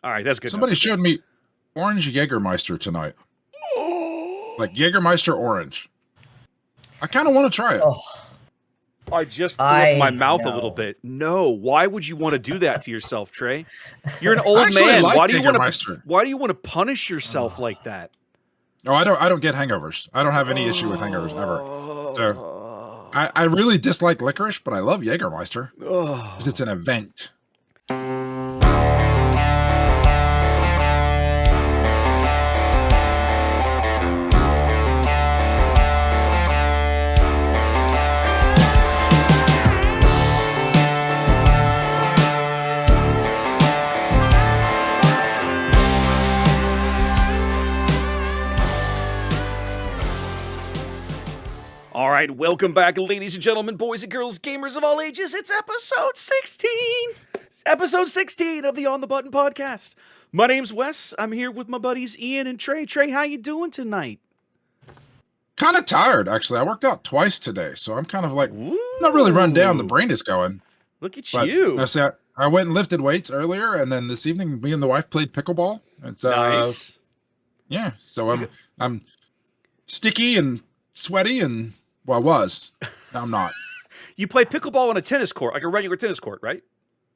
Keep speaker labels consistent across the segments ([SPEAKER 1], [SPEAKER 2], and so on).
[SPEAKER 1] All right, that's good.
[SPEAKER 2] Somebody showed me orange Jägermeister tonight. Like Jägermeister orange. I kind of want to try it.
[SPEAKER 3] Oh,
[SPEAKER 1] I just threw up my mouth a
[SPEAKER 3] know.
[SPEAKER 1] little bit. No, why would you want to do that to yourself, Trey? You're an
[SPEAKER 2] I
[SPEAKER 1] old
[SPEAKER 2] actually
[SPEAKER 1] man.
[SPEAKER 2] like
[SPEAKER 1] Why do you want to?
[SPEAKER 2] Jägermeister.
[SPEAKER 1] Why do you want to punish yourself like that?
[SPEAKER 2] Oh, I don't get hangovers. I don't have any issue with hangovers ever. So I really dislike licorice, but I love Jägermeister because it's an event.
[SPEAKER 1] All right, welcome back, ladies and gentlemen, boys and girls, gamers of all ages. It's episode 16. Episode 16 of the On the Button podcast. My name's Wes. I'm here with my buddies Ian and Trey. Trey, how you doing tonight?
[SPEAKER 2] Kind of tired, actually. I worked out twice today, so I'm kind of like not really run down. The brain is going.
[SPEAKER 1] Look at
[SPEAKER 2] But
[SPEAKER 1] you.
[SPEAKER 2] I went and lifted weights earlier, and then this evening, me and the wife played pickleball. It's,
[SPEAKER 1] Nice.
[SPEAKER 2] Yeah, so I'm sticky and sweaty, and well, I was. Now I'm not.
[SPEAKER 1] You play pickleball on a tennis court, like a regular tennis court, right?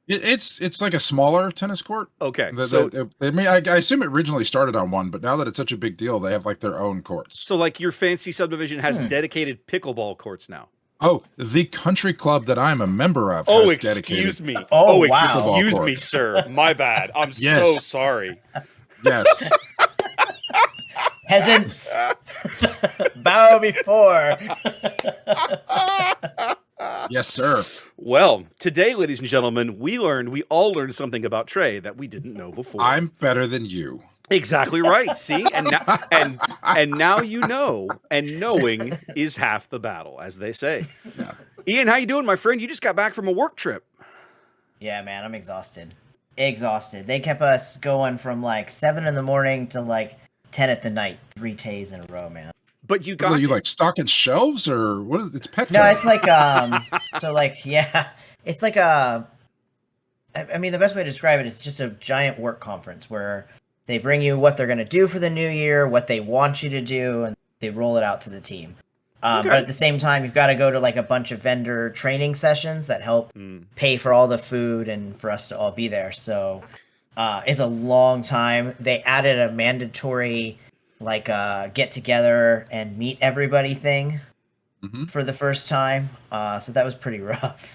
[SPEAKER 2] It's like a smaller tennis court.
[SPEAKER 1] Okay.
[SPEAKER 2] I assume it originally started on one, but now that it's such a big deal, they have like their own courts.
[SPEAKER 1] So like your fancy subdivision has dedicated pickleball courts now.
[SPEAKER 2] Oh, the country club that I'm a member of.
[SPEAKER 1] Oh,
[SPEAKER 2] has
[SPEAKER 1] excuse me.
[SPEAKER 3] Oh, wow.
[SPEAKER 1] Excuse me, sir. My bad. I'm so
[SPEAKER 2] Yes.
[SPEAKER 1] sorry.
[SPEAKER 2] Yes.
[SPEAKER 3] Peasants, bow before.
[SPEAKER 2] Yes, sir.
[SPEAKER 1] Well, today, ladies and gentlemen, we all learned something about Trey that we didn't know before.
[SPEAKER 2] I'm better than you.
[SPEAKER 1] Exactly right. See, and now you know, and knowing is half the battle, as they say.
[SPEAKER 2] Yeah.
[SPEAKER 1] Ian, how you doing, my friend? You just got back from a work trip.
[SPEAKER 3] Yeah, man, I'm exhausted. They kept us going from like 7 in the morning to like 10 at the night, 3 days in a row, man.
[SPEAKER 1] But you
[SPEAKER 2] What
[SPEAKER 1] got
[SPEAKER 2] are you
[SPEAKER 1] to-
[SPEAKER 2] like stocking shelves or what is it's pet
[SPEAKER 3] No,
[SPEAKER 2] care?
[SPEAKER 3] it's like so like yeah, it's like a. I mean, the best way to describe it is just a giant work conference where they bring you what they're gonna do for the new year, what they want you to do, and they roll it out to the team.
[SPEAKER 1] Okay.
[SPEAKER 3] But at the same time, you've got to go to like a bunch of vendor training sessions that help pay for all the food and for us to all be there. So it's a long time. They added a mandatory like get together and meet everybody thing for the first time. So that was pretty rough.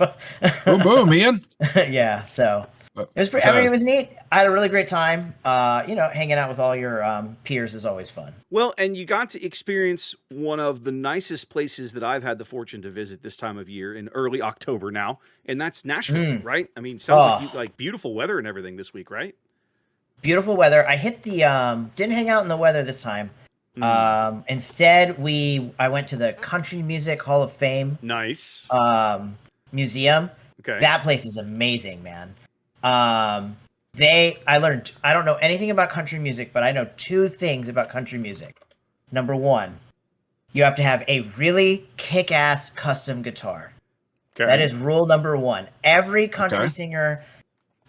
[SPEAKER 2] Boom, boom, Ian.
[SPEAKER 3] Yeah. So it was pretty. I mean, it was neat. I had a really great time. Hanging out with all your peers is always fun.
[SPEAKER 1] Well, and you got to experience one of the nicest places that I've had the fortune to visit this time of year in early October now, and that's Nashville, right? I mean, sounds like you like beautiful weather and everything this week, right?
[SPEAKER 3] Beautiful weather. I hit the didn't hang out in the weather this time. Instead, I went to the Country Music Hall of Fame
[SPEAKER 1] Nice.
[SPEAKER 3] museum.
[SPEAKER 1] Okay.
[SPEAKER 3] That place is amazing, man. I learned, I don't know anything about country music, but I know 2 things about country music. Number 1, you have to have a really kick-ass custom guitar.
[SPEAKER 1] Okay.
[SPEAKER 3] That is rule number 1. Every country
[SPEAKER 2] Okay.
[SPEAKER 3] singer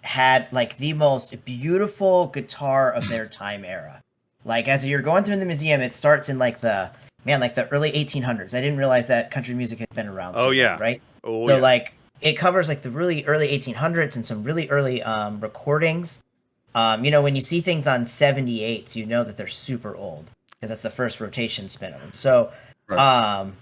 [SPEAKER 3] had like the most beautiful guitar of their time era. Like as you're going through the museum, it starts in like the early 1800s. I didn't realize that country music had been around.
[SPEAKER 1] Oh, yeah.
[SPEAKER 3] long, right?
[SPEAKER 1] Oh,
[SPEAKER 3] So
[SPEAKER 1] yeah.
[SPEAKER 3] like it covers like the really early 1800s and some really early recordings. When you see things on 78s, you know that they're super old because that's the first rotation spin of them. So,
[SPEAKER 2] Right.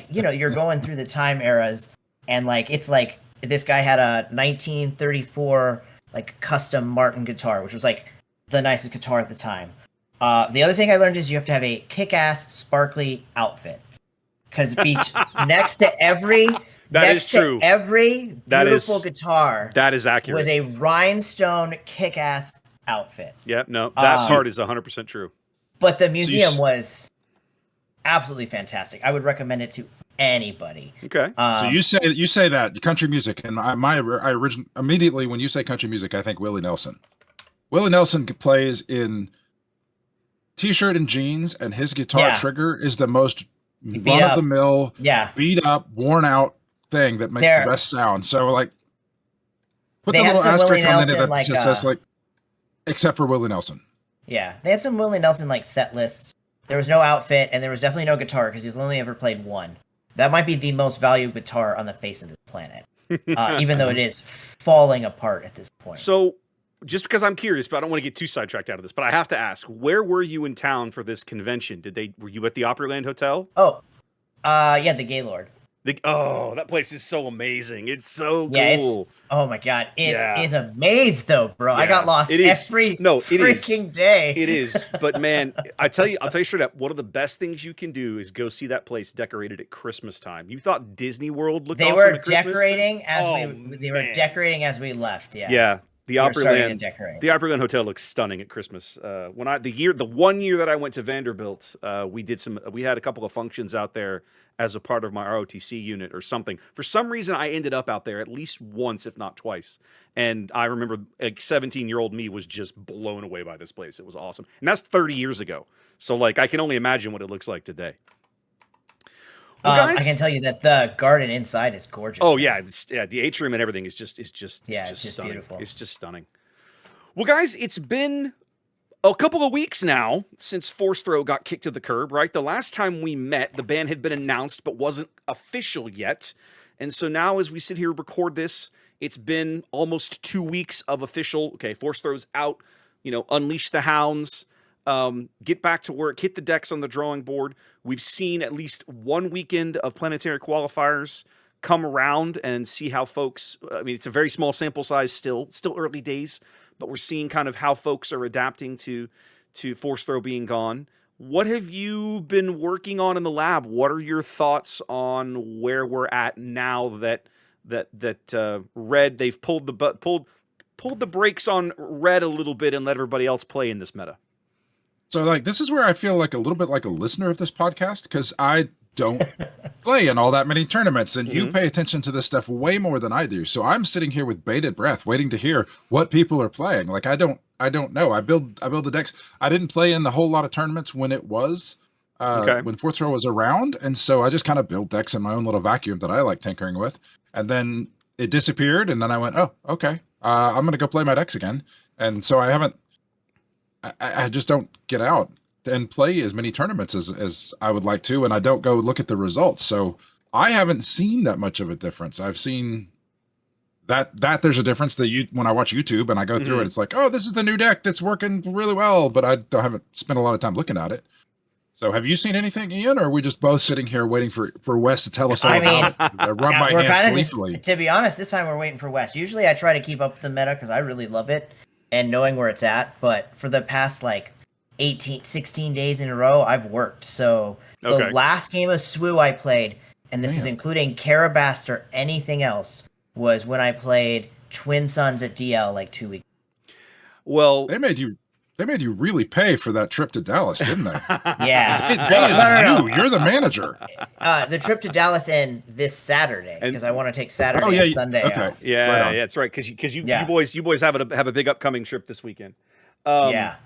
[SPEAKER 3] you're going through the time eras, and like it's like this guy had a 1934 like custom Martin guitar, which was like the nicest guitar at the time. The other thing I learned is you have to have a kick-ass sparkly outfit because next to every every beautiful guitar
[SPEAKER 1] That is accurate.
[SPEAKER 3] was a rhinestone kick-ass outfit.
[SPEAKER 1] Yeah, no, that part is 100% true.
[SPEAKER 3] But the museum was absolutely fantastic. I would recommend it to anybody.
[SPEAKER 1] Okay.
[SPEAKER 2] So you say that country music, and I originally immediately when you say country music, I think Willie Nelson. Willie Nelson plays in t-shirt and jeans, and his guitar trigger is the most run-of-the-mill, beat up, worn out thing that makes the best sound. So like, put the little asterisk on it that says like except for Willie Nelson.
[SPEAKER 3] Yeah, they had some Willie Nelson like set lists. There was no outfit, and there was definitely no guitar because he's only ever played one. That might be the most valued guitar on the face of this planet, even though it is falling apart at this point.
[SPEAKER 1] So, just because I'm curious, but I don't want to get too sidetracked out of this, but I have to ask, where were you in town for this convention? Were you at the Opryland Hotel?
[SPEAKER 3] Oh, yeah, the Gaylord.
[SPEAKER 1] That place is so amazing. It's so
[SPEAKER 3] Yeah,
[SPEAKER 1] cool.
[SPEAKER 3] Oh my god, it is a maze though, bro.
[SPEAKER 1] Yeah,
[SPEAKER 3] I got lost every freaking day.
[SPEAKER 1] It is, but man, I'll tell you straight up, one of the best things you can do is go see that place decorated at Christmas time. You thought Disney World looked awesome at Christmas?
[SPEAKER 3] They were decorating as we left. Yeah.
[SPEAKER 1] Yeah. The Opryland Hotel looks stunning at Christmas. The 1 year that I went to Vanderbilt, we had a couple of functions out there as a part of my ROTC unit or something. For some reason, I ended up out there at least once, if not twice. And I remember 17-year-old me was just blown away by this place. It was awesome. And that's 30 years ago. So I can only imagine what it looks like today. Well, guys,
[SPEAKER 3] I can tell you that the garden inside is gorgeous.
[SPEAKER 1] Oh yeah, the atrium and everything is just stunning.
[SPEAKER 3] Beautiful.
[SPEAKER 1] It's just stunning. Well, guys, it's been a couple of weeks now since Force Throw got kicked to the curb, right? The last time we met, the band had been announced but wasn't official yet. And so now as we sit here and record this, it's been almost 2 weeks of official, okay, Force Throw's out, unleash the hounds, get back to work, hit the decks on the drawing board. We've seen at least one weekend of planetary qualifiers come around and see how folks, it's a very small sample size still early days, but we're seeing kind of how folks are adapting to Force Throw being gone. What have you been working on in the lab? What are your thoughts on where we're at now that Red, they've pulled the brakes on Red a little bit and let everybody else play in this meta?
[SPEAKER 2] So this is where I feel like a little bit like a listener of this podcast, because I don't play in all that many tournaments, and you pay attention to this stuff way more than I do. So I'm sitting here with bated breath, waiting to hear what people are playing. I don't know. I build the decks. I didn't play in a whole lot of tournaments when it was when Force Throw was around, and so I just kind of build decks in my own little vacuum that I like tinkering with. And then it disappeared, and then I went, oh, okay, I'm gonna go play my decks again. And so I just don't get out and play as many tournaments as I would like to, and I don't go look at the results. So I haven't seen that much of a difference. I've seen that there's a difference that when I watch YouTube and I go through it, it's like, oh, this is the new deck that's working really well, but I haven't spent a lot of time looking at it. So have you seen anything, Ian, or are we just both sitting here waiting for Wes to tell us all about it? Rub my hands gleefully.
[SPEAKER 3] To be honest, this time we're waiting for Wes. Usually I try to keep up with the meta because I really love it and knowing where it's at, but for the past 16 days in a row, I've worked. So the last game of SWU I played, and this is including Carabast or anything else, was when I played Twin Suns at DL 2 weeks.
[SPEAKER 1] Well,
[SPEAKER 2] they made you really pay for that trip to Dallas, didn't they?
[SPEAKER 3] Yeah.
[SPEAKER 2] No. You're the manager.
[SPEAKER 3] The trip to Dallas and this Saturday, because I want to take Saturday and Sunday out.
[SPEAKER 1] Yeah, that's right. Because you boys have a big upcoming trip this weekend. So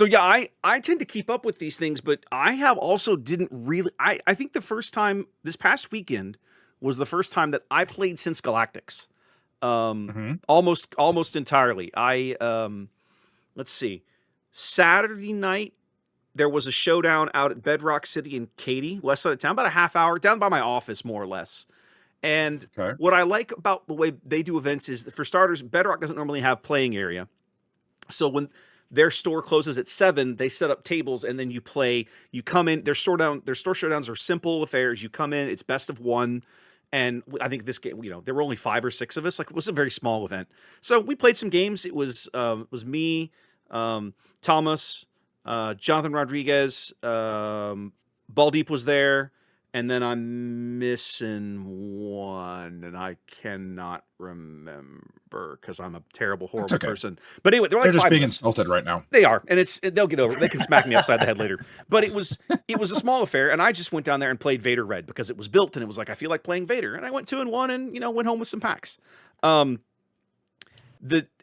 [SPEAKER 1] yeah, I tend to keep up with these things, but I have also didn't really. I think the first time this past weekend was the first time that I played since Galactics, almost entirely. Let's see, Saturday night there was a showdown out at Bedrock City in Katy, west side of town, about a half hour down by my office, more or less. And what I like about the way they do events is, for starters, Bedrock doesn't normally have playing area, so when their store closes at 7, they set up tables, and then you play. You come in. Their store showdowns are simple affairs. You come in. It's best of one, and I think this game, there were only 5 or 6 of us. It was a very small event. So we played some games. It was me, Thomas, Jonathan Rodriguez, Baldeep was there, and then I'm missing one, and I cannot remember because I'm a terrible, horrible person. But anyway, they're
[SPEAKER 2] just being insulted right now.
[SPEAKER 1] They are, and they'll get over it. They can smack me upside the head later. But it was a small affair, and I just went down there and played Vader Red because it was built, and it was like, I feel like playing Vader, and I went 2-1, and went home with some packs. And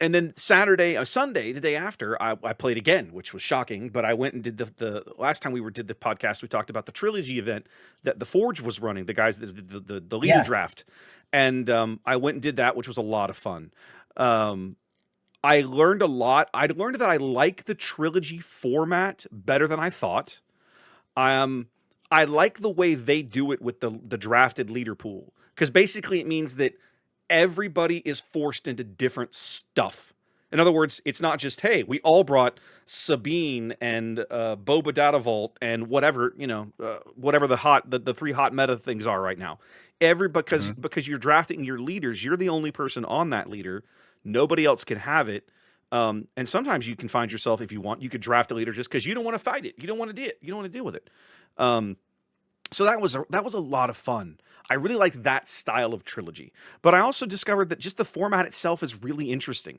[SPEAKER 1] then Sunday, the day after, I played again, which was shocking. But I went and did the last time we did the podcast, we talked about the trilogy event that the Forge was running, the guys that did the leader draft, and I went and did that, which was a lot of fun. I learned a lot. I learned that I like the trilogy format better than I thought. I like the way they do it with the drafted leader pool, because basically it means that everybody is forced into different stuff. In other words, it's not just, hey, we all brought Sabine and Boba Datavolt and whatever, whatever the three hot meta things are right now. Because you're drafting your leaders, you're the only person on that leader. Nobody else can have it. And sometimes you can find yourself, if you want, you could draft a leader just because you don't want to fight it. You don't want to do it. You don't want to deal with it. So that was a lot of fun. I really liked that style of trilogy. But I also discovered that just the format itself is really interesting.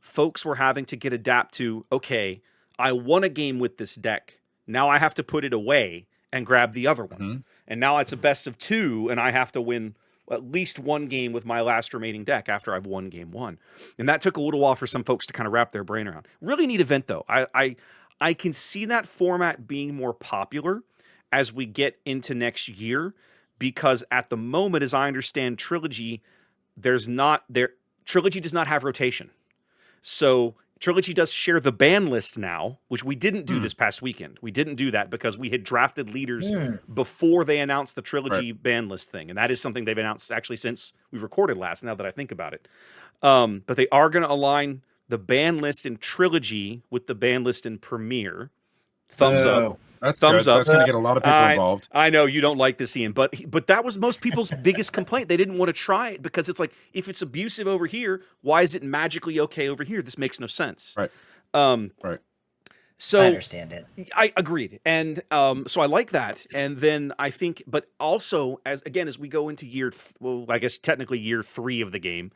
[SPEAKER 1] Folks were having to adapt to, okay, I won a game with this deck. Now I have to put it away and grab the other one. Mm-hmm. And now it's a best of 2, and I have to win at least one game with my last remaining deck after I've won game 1. And that took a little while for some folks to kind of wrap their brain around. Really neat event, though. I can see that format being more popular as we get into next year, because at the moment, as I understand Trilogy, Trilogy does not have rotation. So Trilogy does share the ban list now, which we didn't do this past weekend. We didn't do that because we had drafted leaders before they announced the Trilogy ban list thing. And that is something they've announced actually since we recorded last, now that I think about it. But they are going to align the ban list in Trilogy with the ban list in Premiere. Thumbs up.
[SPEAKER 2] That's
[SPEAKER 1] Thumbs
[SPEAKER 2] good.
[SPEAKER 1] up.
[SPEAKER 2] That's going to get a lot of people involved.
[SPEAKER 1] I know you don't like this, Ian, but that was most people's biggest complaint. They didn't want to try it because it's like, if it's abusive over here, why is it magically okay over here? This makes no sense.
[SPEAKER 2] Right.
[SPEAKER 1] Right. So
[SPEAKER 3] I understand it.
[SPEAKER 1] I agreed, and so I like that. And then I think, but also as we go into I guess technically year 3 of the game,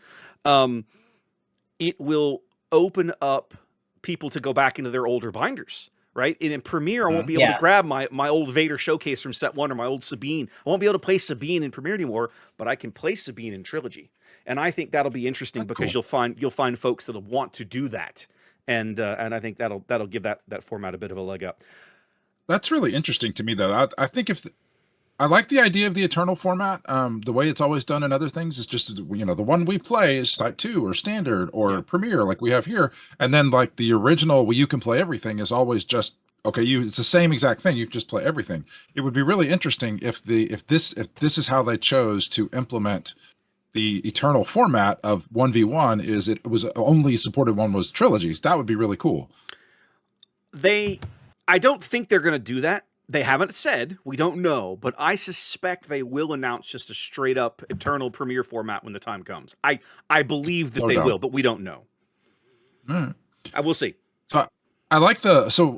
[SPEAKER 1] it will open up people to go back into their older binders. Right? And in Premiere, I won't be able to grab my old Vader showcase from set 1 or my old Sabine. I won't be able to play Sabine in Premiere anymore, but I can play Sabine in Trilogy. And I think that'll be interesting because you'll find folks that'll want to do that. And I think that'll give that format a bit of a leg up.
[SPEAKER 2] That's really interesting to me, though. I think I like the idea of the Eternal format. The way it's always done in other things is just, the one we play is Site 2 or Standard or Premiere, like we have here. And then like the original where you can play everything is always just, okay, it's the same exact thing. You just play everything. It would be really interesting if this is how they chose to implement the Eternal format of 1v1, is it was only supported one was trilogies. That would be really cool.
[SPEAKER 1] I don't think they're going to do that. They haven't said, we don't know, but I suspect they will announce just a straight up Eternal Premiere format when the time comes. I believe that they will, but we don't know. I will see.
[SPEAKER 2] So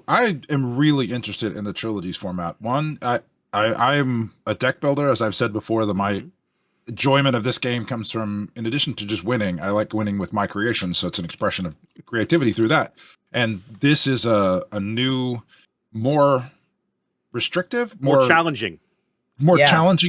[SPEAKER 2] I am really interested in the trilogies format. One, I'm a deck builder, as I've said before, my enjoyment of this game comes from, in addition to just winning, I like winning with my creations. So it's an expression of creativity through that. And this is a new, more restrictive, more challenging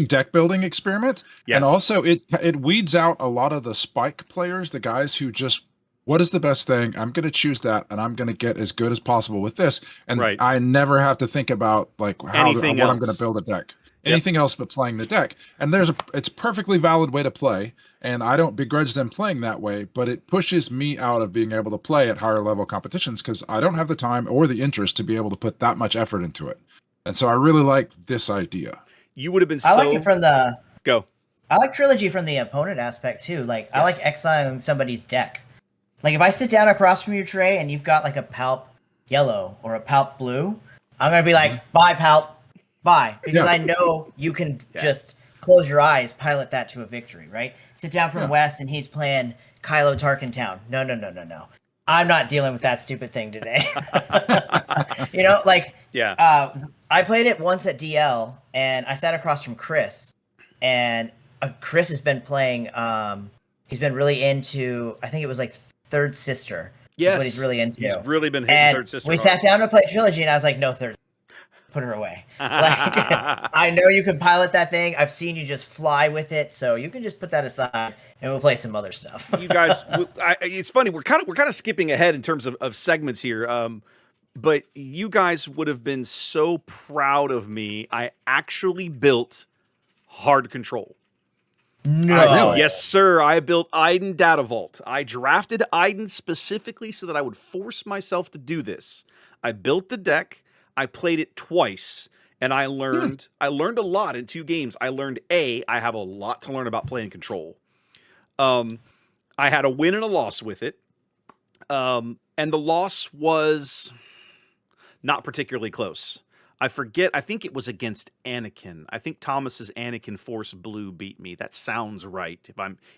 [SPEAKER 2] deck building experiment. Yes. And also it weeds out a lot of the spike players, the guys who just, what is the best thing? I'm going to choose that, and I'm going to get as good as possible with this. And I never have to think about like what I'm going to build a deck. Anything else but playing the deck. And it's a perfectly valid way to play, and I don't begrudge them playing that way, but it pushes me out of being able to play at higher level competitions because I don't have the time or the interest to be able to put that much effort into it. And so I really like this idea.
[SPEAKER 1] You would have been
[SPEAKER 3] I like it from the
[SPEAKER 1] go.
[SPEAKER 3] I like Trilogy from the opponent aspect too. Like I like exiling somebody's deck. Like if I sit down across from you, Trey, and you've got like a Palp yellow or a Palp blue, I'm gonna be like, bye Palp, bye, because I know you can just close your eyes, pilot that to a victory, right? Sit down from Wes, and he's playing Kylo Tarkentown. No. I'm not dealing with that stupid thing today. I played it once at DL, and I sat across from Chris, and Chris has been playing. He's been really into. I think it was like Third Sister.
[SPEAKER 1] Yes,
[SPEAKER 3] what he's really into.
[SPEAKER 1] He's really been hitting Third Sister.
[SPEAKER 3] We sat down to play Trilogy, and I was like, "No, Third. Put her away." Like, I know you can pilot that thing. I've seen you just fly with it, so you can just put that aside, and we'll play some other stuff.
[SPEAKER 1] You guys, it's funny. We're kind of skipping ahead in terms of segments here. But you guys would have been so proud of me. I actually built Hard Control.
[SPEAKER 3] No.
[SPEAKER 2] Really?
[SPEAKER 1] Yes, sir. I built Iden Data Vault. I drafted Iden specifically so that I would force myself to do this. I built the deck. I played it twice, and I learned. I learned a lot in 2 games. I learned I have a lot to learn about playing control. I had a win and a loss with it, and the loss was not particularly close. I forget. I think it was against Anakin. I think Thomas's Anakin Force Blue beat me. That sounds right,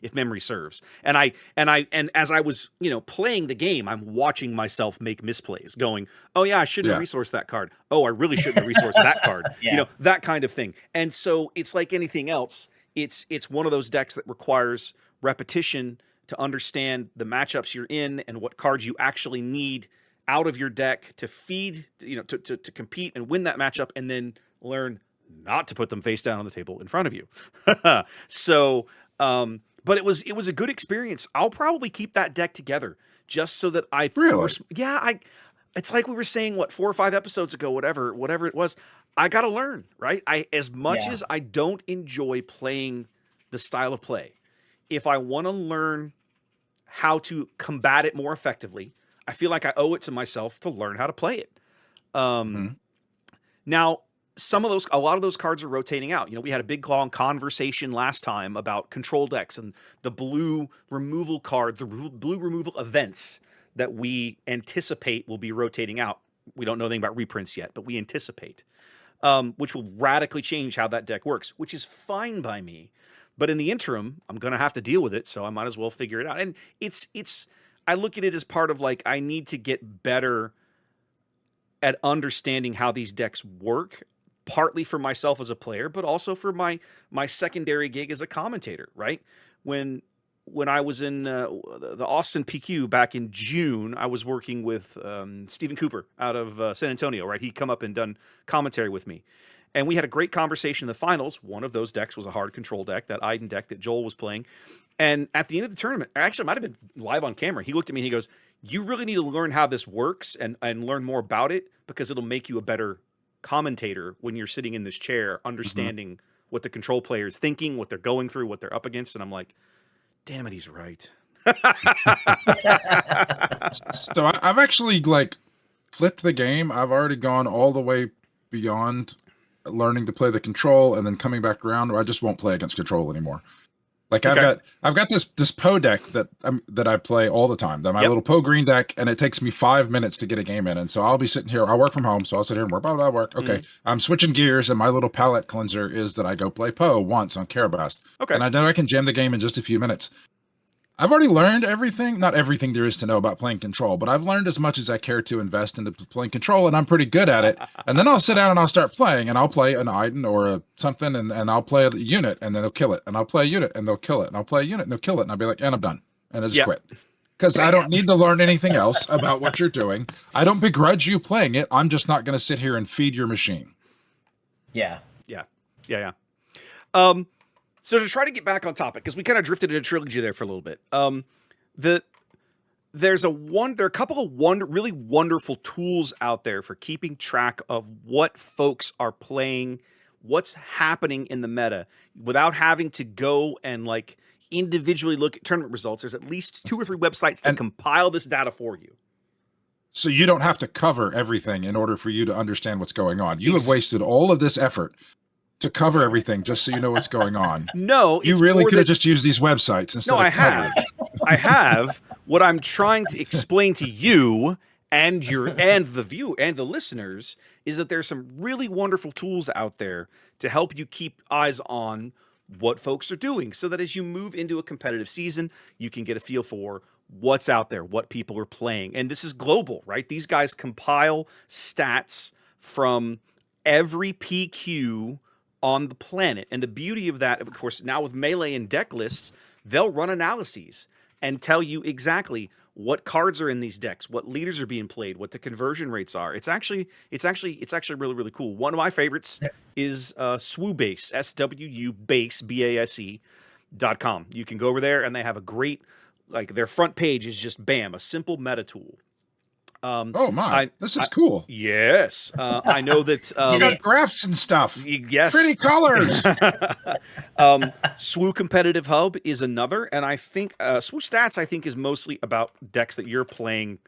[SPEAKER 1] if memory serves. And as I was playing the game, I'm watching myself make misplays, going, "Oh yeah, I shouldn't have resourced that card. Oh, I really shouldn't have resourced that card."
[SPEAKER 3] Yeah.
[SPEAKER 1] That kind of thing. And so it's like anything else. It's one of those decks that requires repetition to understand the matchups you're in and what cards you actually need out of your deck to feed, to compete and win that matchup, and then learn not to put them face down on the table in front of you. So, but it was a good experience. I'll probably keep that deck together just so that I force. Yeah, it's like we were saying 4 or 5 episodes ago, whatever it was. I got to learn, right? As much as I don't enjoy playing the style of play, if I want to learn how to combat it more effectively, I feel like I owe it to myself to learn how to play it. Now, a lot of those cards are rotating out. We had a big long conversation last time about control decks and the blue removal card, the blue removal events that we anticipate will be rotating out. We don't know anything about reprints yet, but we anticipate, which will radically change how that deck works, which is fine by me. But in the interim, I'm going to have to deal with it, so I might as well figure it out. And I look at it as part of I need to get better at understanding how these decks work, partly for myself as a player, but also for my secondary gig as a commentator, right? When I was in the Austin PQ back in June, I was working with Stephen Cooper out of San Antonio, right? He'd come up and done commentary with me. And we had a great conversation in the finals. One of those decks was a hard control deck, that Iden deck that Joel was playing. And at the end of the tournament, actually, it might have been live on camera. He looked at me and he goes, "You really need to learn how this works and learn more about it, because it'll make you a better commentator when you're sitting in this chair, understanding what the control player is thinking, what they're going through, what they're up against." And I'm like, damn it, he's right.
[SPEAKER 2] So I've actually flipped the game. I've already gone all the way beyond learning to play the control and then coming back around, or I just won't play against control anymore. I've got this Poe deck that I play all the time. My little Poe green deck, and it takes me 5 minutes to get a game in. And so I'll be sitting here. I work from home, so I'll sit here and work. Blah, blah, work. Okay, I'm switching gears, and my little palette cleanser is that I go play Poe once on Carabast. Okay, and I know I can jam the game in just a few minutes. I've already learned everything, not everything there is to know about playing control, but I've learned as much as I care to invest into playing control, and I'm pretty good at it. And then I'll sit down and I'll start playing, and I'll play an Iden or something, and I'll play a unit, and then they'll kill it. And I'll play a unit, and they'll kill it. And I'll play a unit, and they'll kill it. And I'll be like, and I'm done. And I just quit. Because I don't need to learn anything else about what you're doing. I don't begrudge you playing it. I'm just not going to sit here and feed your machine.
[SPEAKER 3] Yeah.
[SPEAKER 1] So to try to get back on topic, because we kind of drifted into trilogy there for a little bit. There are a couple of really wonderful tools out there for keeping track of what folks are playing, what's happening in the meta, without having to go and individually look at tournament results. There's at least 2 or 3 websites that compile this data for you.
[SPEAKER 2] So you don't have to cover everything in order for you to understand what's going on. You have wasted all of this effort to cover everything just so you know what's going on.
[SPEAKER 1] No,
[SPEAKER 2] you really could have just used these websites instead of coverage.
[SPEAKER 1] I have. What I'm trying to explain to you and the listeners is that there's some really wonderful tools out there to help you keep eyes on what folks are doing, so that as you move into a competitive season, you can get a feel for what's out there, what people are playing. And this is global, right? These guys compile stats from every PQ on the planet. And the beauty of that, of course, now with Melee and deck lists, they'll run analyses and tell you exactly what cards are in these decks, what leaders are being played, what the conversion rates are. It's actually really, really cool. One of my favorites is SWUBASE, SWU base, BASE.com. You can go over there and they have a great, their front page is just a simple meta tool.
[SPEAKER 2] Oh my, this is cool.
[SPEAKER 1] Yes, I know that.
[SPEAKER 2] It's got graphs and stuff.
[SPEAKER 1] Yes,
[SPEAKER 2] Pretty colors.
[SPEAKER 1] SWU Competitive Hub is another, and I think SWU Stats I think is mostly about decks that you're playing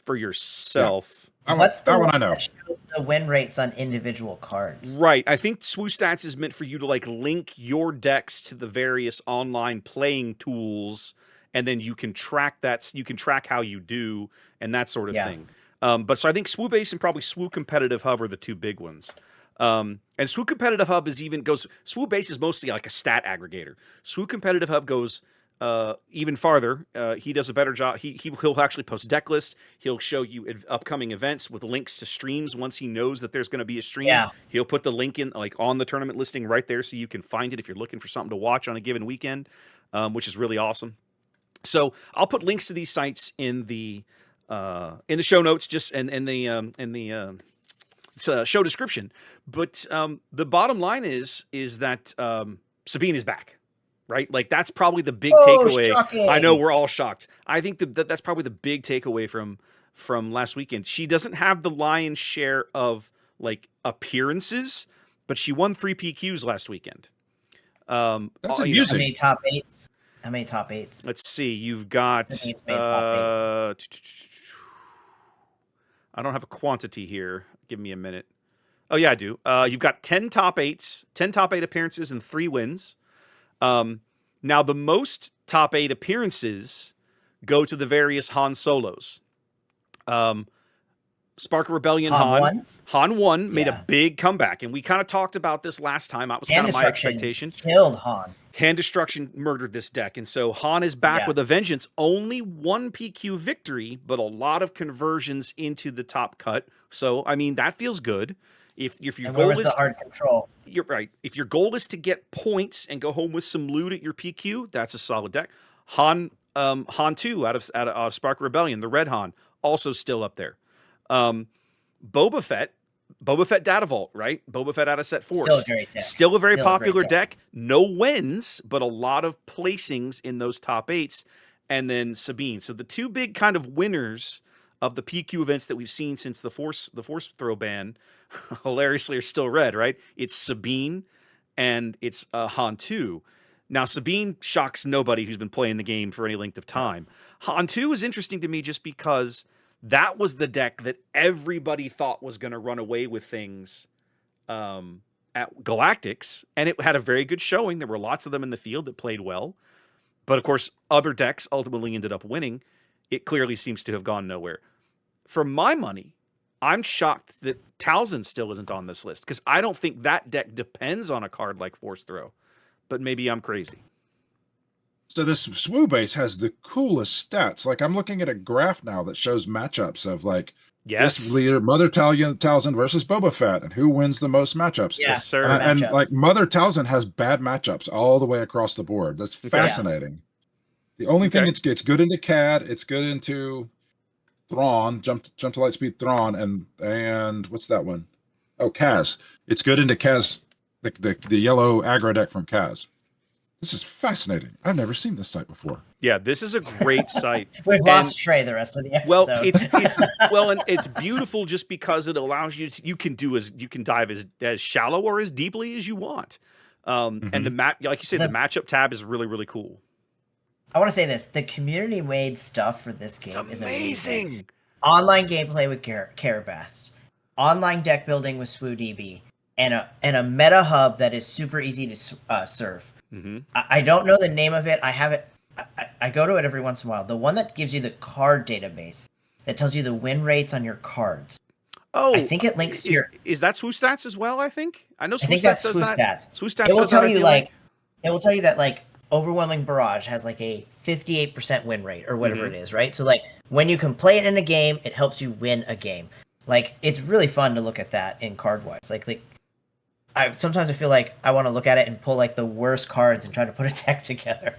[SPEAKER 1] for yourself.
[SPEAKER 2] Yeah.
[SPEAKER 3] What's the
[SPEAKER 2] that
[SPEAKER 3] one
[SPEAKER 2] one I know?
[SPEAKER 3] that shows the win rates on individual cards?
[SPEAKER 1] Right. I think SWU Stats is meant for you to like link your decks to the various online playing tools, and then you can track that. You can track how you do and that sort of thing. But so I think SWU Base and probably SWU Competitive Hub are the two big ones. And SWU Competitive Hub is SWU Base is mostly like a stat aggregator. SWU Competitive Hub goes even farther. He does a better job. He'll actually post deck lists. He'll show you upcoming events with links to streams. Once he knows that there's going to be a stream, he'll put the link in like on the tournament listing right there, so you can find it if you're looking for something to watch on a given weekend, which is really awesome. So I'll put links to these sites in the show notes, just in the show description. But the bottom line is that Sabine is back. Right? Like that's probably the big takeaway.
[SPEAKER 3] Shocking.
[SPEAKER 1] I know we're all shocked. I think that's probably the big takeaway from last weekend. She doesn't have the lion's share of like appearances, but she won 3 PQs last weekend.
[SPEAKER 2] That's
[SPEAKER 3] amusing. How many top eights? How many top eights?
[SPEAKER 1] Let's see. You've got I don't have a quantity here. Give me a minute. Oh yeah, I do. You've got 10 top eights, 10 top 8 appearances and 3 wins. Now the most top 8 appearances go to the various Han solos. Spark of Rebellion Han won, made a big comeback, and we kind of talked about this last time. That was kind of my expectation.
[SPEAKER 3] Killed Han.
[SPEAKER 1] Hand Destruction murdered this deck, and so Han is back with a vengeance. Only 1 PQ victory, but a lot of conversions into the top cut. So I mean that feels good. If your goal is
[SPEAKER 3] the hard control,
[SPEAKER 1] you're right. If your goal is to get points and go home with some loot at your PQ, that's a solid deck. Han 2 out of Spark Rebellion, the Red Han, also still up there. Boba Fett Data Vault, right? Boba Fett out of set 4.
[SPEAKER 3] Still a great deck.
[SPEAKER 1] Still a very popular deck. No wins, but a lot of placings in those top 8s. And then Sabine. So the two big kind of winners of the PQ events that we've seen since the force throw ban, hilariously are still red, right? It's Sabine and it's Han 2. Now, Sabine shocks nobody who's been playing the game for any length of time. Han 2 is interesting to me just because that was the deck that everybody thought was going to run away with things at Galactics, and it had a very good showing. There were lots of them in the field that played well. But, of course, other decks ultimately ended up winning. It clearly seems to have gone nowhere. For my money, I'm shocked that Talzin still isn't on this list, because I don't think that deck depends on a card like Force Throw. But maybe I'm crazy.
[SPEAKER 2] So this SWU base has the coolest stats. Like I'm looking at a graph now that shows matchups of like this leader, Mother Talzin versus Boba Fett, and who wins the most matchups.
[SPEAKER 1] Yes, sir.
[SPEAKER 2] And like Mother Talzin has bad matchups all the way across the board. That's fascinating. The only thing it's good into CAD, it's good into Thrawn, jump to Lightspeed Thrawn, and what's that one? Oh, Kaz. It's good into Kaz, the yellow aggro deck from Kaz. This is fascinating. I've never seen this site before.
[SPEAKER 1] Yeah, this is a great site.
[SPEAKER 3] We've lost Trey the rest of the episode.
[SPEAKER 1] Well, and it's beautiful just because it allows you to, you can dive as shallow or as deeply as you want. And the map, like you said, the matchup tab is really, really cool.
[SPEAKER 3] I want to say this: the community made stuff for this game is
[SPEAKER 1] amazing.
[SPEAKER 3] Online gameplay with Carabast, online deck building with SWUDB, and a meta hub that is super easy to serve. I don't know the name of it. I have it. I go to it every once in a while. The one that gives you the card database that tells you the win rates on your cards.
[SPEAKER 1] Oh,
[SPEAKER 3] I think it links to your.
[SPEAKER 1] Is that SWU Stats as well? I think
[SPEAKER 3] SWU Stats does that.
[SPEAKER 1] SWU Stats.
[SPEAKER 3] It will tell you it will tell you that like Overwhelming Barrage has like a 58% win rate or whatever it is, right? So like when you can play it in a game, it helps you win a game. Like it's really fun to look at that in card wise. Like sometimes I feel like I want to look at it and pull like the worst cards and try to put a deck together.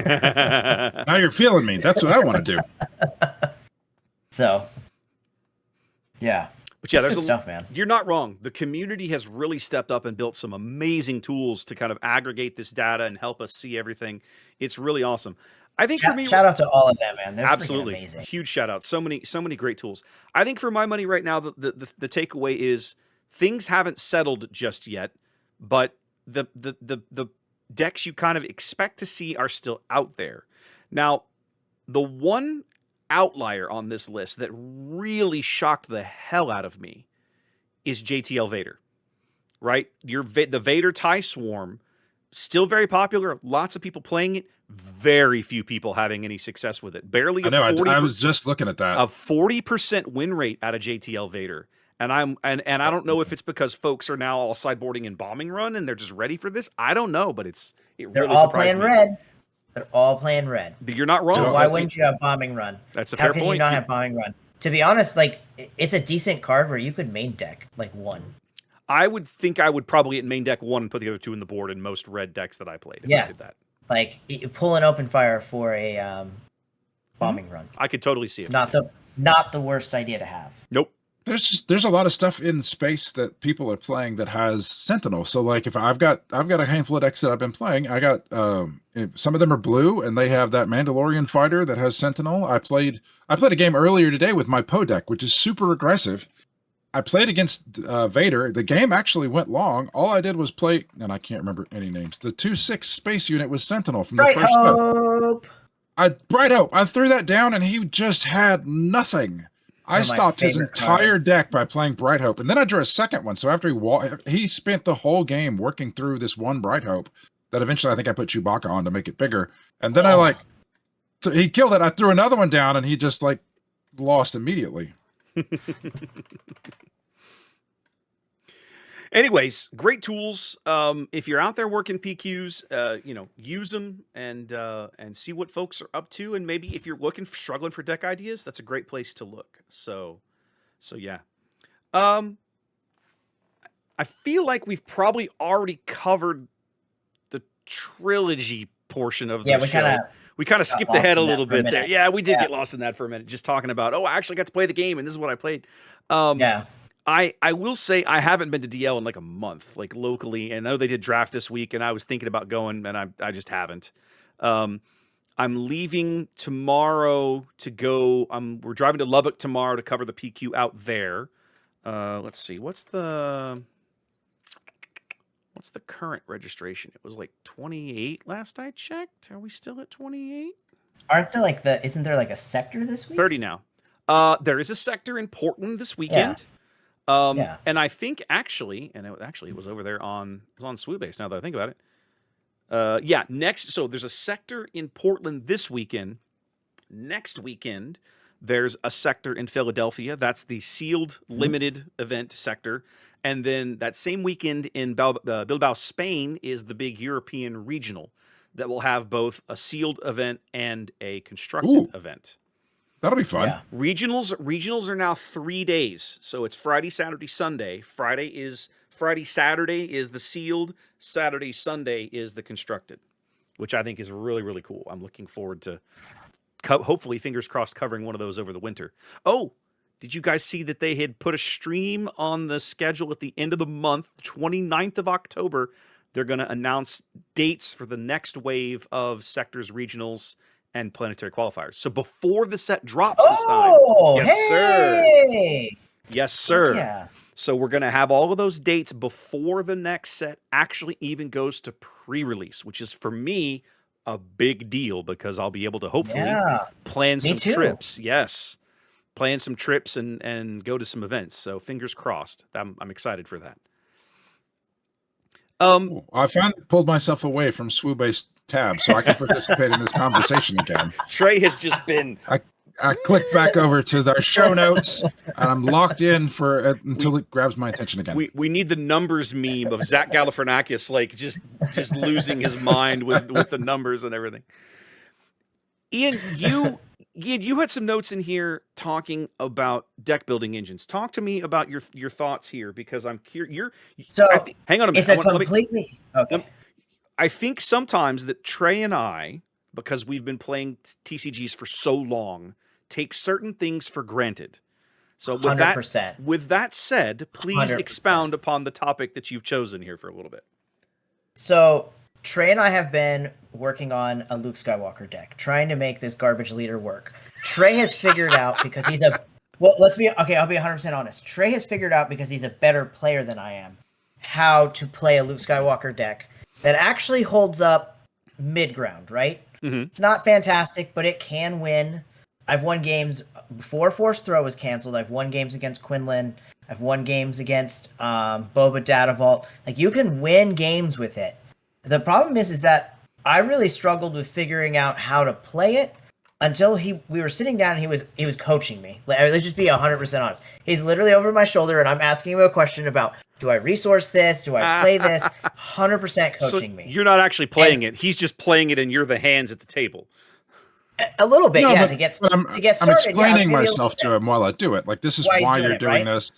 [SPEAKER 2] Now you're feeling me. That's what I want to do.
[SPEAKER 3] So, yeah.
[SPEAKER 1] But yeah,
[SPEAKER 3] there's good stuff, man.
[SPEAKER 1] You're not wrong. The community has really stepped up and built some amazing tools to kind of aggregate this data and help us see everything. It's really awesome. I think for me,
[SPEAKER 3] shout out to all of them, man. They're
[SPEAKER 1] absolutely
[SPEAKER 3] amazing.
[SPEAKER 1] huge shout out. So many great tools. I think for my money right now, the takeaway is things haven't settled just yet, but the decks you kind of expect to see are still out there. Now, the one outlier on this list that really shocked the hell out of me is JTL Vader. Right? The Vader TIE Swarm, still very popular. Lots of people playing it. Very few people having any success with it. Barely a 40%.
[SPEAKER 2] I was just looking at that.
[SPEAKER 1] A 40% win rate out of JTL Vader. And I don't know if it's because folks are now all sideboarding in bombing run and they're just ready for this. I don't know, but they're really
[SPEAKER 3] all
[SPEAKER 1] surprised
[SPEAKER 3] playing
[SPEAKER 1] me.
[SPEAKER 3] red. They're all playing red.
[SPEAKER 1] You're not wrong.
[SPEAKER 3] So why wouldn't you have bombing run?
[SPEAKER 1] That's a fair point.
[SPEAKER 3] How can you not have bombing run? To be honest, like it's a decent card where you could main deck like one.
[SPEAKER 1] I would think I would probably at main deck one and put the other two in the board in most red decks that I played. If I did that.
[SPEAKER 3] Like you pull an open fire for a bombing run.
[SPEAKER 1] I could totally see it.
[SPEAKER 3] Not the worst idea to have.
[SPEAKER 1] Nope.
[SPEAKER 2] There's a lot of stuff in space that people are playing that has Sentinel. So like if I've got a handful of decks that I've been playing. I got some of them are blue and they have that Mandalorian fighter that has Sentinel. I played a game earlier today with my Poe deck, which is super aggressive. I played against Vader. The game actually went long. All I did was play, and I can't remember any names. The 2/6 space unit was Sentinel from the first step. Bright Hope. I threw that down, and he just had nothing. I stopped his entire deck by playing Bright Hope, and then I drew a second one. So after he spent the whole game working through this one Bright Hope that eventually I think I put Chewbacca on to make it bigger. And then he killed it. I threw another one down, and he just lost immediately.
[SPEAKER 1] Anyways, great tools. If you're out there working PQs, use them and see what folks are up to. And maybe if you're struggling for deck ideas, that's a great place to look. So yeah. I feel like we've probably already covered the trilogy portion of the show. We kind of skipped ahead a little bit there. Yeah, we did get lost in that for a minute, just talking about, I actually got to play the game, and this is what I played. I will say I haven't been to DL in like a month, like locally, and I know they did draft this week, and I was thinking about going, and I just haven't. I'm leaving tomorrow to go. We're driving to Lubbock tomorrow to cover the PQ out there. Let's see, what's the current registration? It was like 28 last I checked. Are we still at 28?
[SPEAKER 3] Isn't there like a sector this week?
[SPEAKER 1] 30 now. There is a sector in Portland this weekend. And I think actually, it was over there on Swoobase now that I think about it. So there's a sector in Portland this weekend. Next weekend, there's a sector in Philadelphia. That's the sealed limited event sector. And then that same weekend in Bilbao, Spain, is the big European regional that will have both a sealed event and a constructed event.
[SPEAKER 2] That'll be fun.
[SPEAKER 1] Yeah. Regionals are now 3 days. So it's Friday, Saturday, Sunday. Friday, Saturday is the sealed. Saturday, Sunday is the constructed, which I think is really, really cool. I'm looking forward to hopefully, fingers crossed, covering one of those over the winter. Oh, did you guys see that they had put a stream on the schedule at the end of the month, 29th of October? They're going to announce dates for the next wave of sectors, regionals, and planetary qualifiers. So before the set drops this time. Yes, sir.
[SPEAKER 3] Yeah.
[SPEAKER 1] So we're going to have all of those dates before the next set actually even goes to pre-release, which is, for me, a big deal because I'll be able to hopefully plan some trips. Yes. Plan some trips and go to some events. So fingers crossed. I'm excited for that.
[SPEAKER 2] I finally pulled myself away from Swoobase tab so I can participate in this conversation again.
[SPEAKER 1] Trey has just been...
[SPEAKER 2] I clicked back over to our show notes, and I'm locked in until it grabs my attention again.
[SPEAKER 1] We need the numbers meme of Zach Galifianakis just losing his mind with the numbers and everything. Ian, you had some notes in here talking about deck building engines. Talk to me about your thoughts here, because I'm curious. Hang on a minute. I think sometimes that Trey and I, because we've been playing TCGs for so long, take certain things for granted. So with
[SPEAKER 3] 100%.
[SPEAKER 1] With that said, please
[SPEAKER 3] 100%.
[SPEAKER 1] expound upon the topic that you've chosen here for a little bit.
[SPEAKER 3] So Trey and I have been working on a Luke Skywalker deck, trying to make this garbage leader work. Trey has figured out because he's a well. I'll be 100% honest. Trey has figured out because he's a better player than I am, how to play a Luke Skywalker deck that actually holds up mid ground. Right?
[SPEAKER 1] Mm-hmm.
[SPEAKER 3] It's not fantastic, but it can win. I've won games before Force Throw was canceled. I've won games against Quinlan. I've won games against Boba Data Vault. Like, you can win games with it. The problem is that I really struggled with figuring out how to play it until we were sitting down and he was coaching me. Let's just be 100% honest. He's literally over my shoulder and I'm asking him a question about, do I resource this? Do I play this? 100% coaching me.
[SPEAKER 1] You're not actually playing it. He's just playing it and you're the hands at the table.
[SPEAKER 3] A little bit,
[SPEAKER 2] No,
[SPEAKER 3] yeah,
[SPEAKER 2] but-
[SPEAKER 3] to get
[SPEAKER 2] I'm
[SPEAKER 3] started.
[SPEAKER 2] explaining
[SPEAKER 3] Yeah,
[SPEAKER 2] myself to him while I do it. Like, this is
[SPEAKER 3] Why he's
[SPEAKER 2] why
[SPEAKER 3] doing
[SPEAKER 2] you're
[SPEAKER 3] it,
[SPEAKER 2] doing
[SPEAKER 3] right?
[SPEAKER 2] this.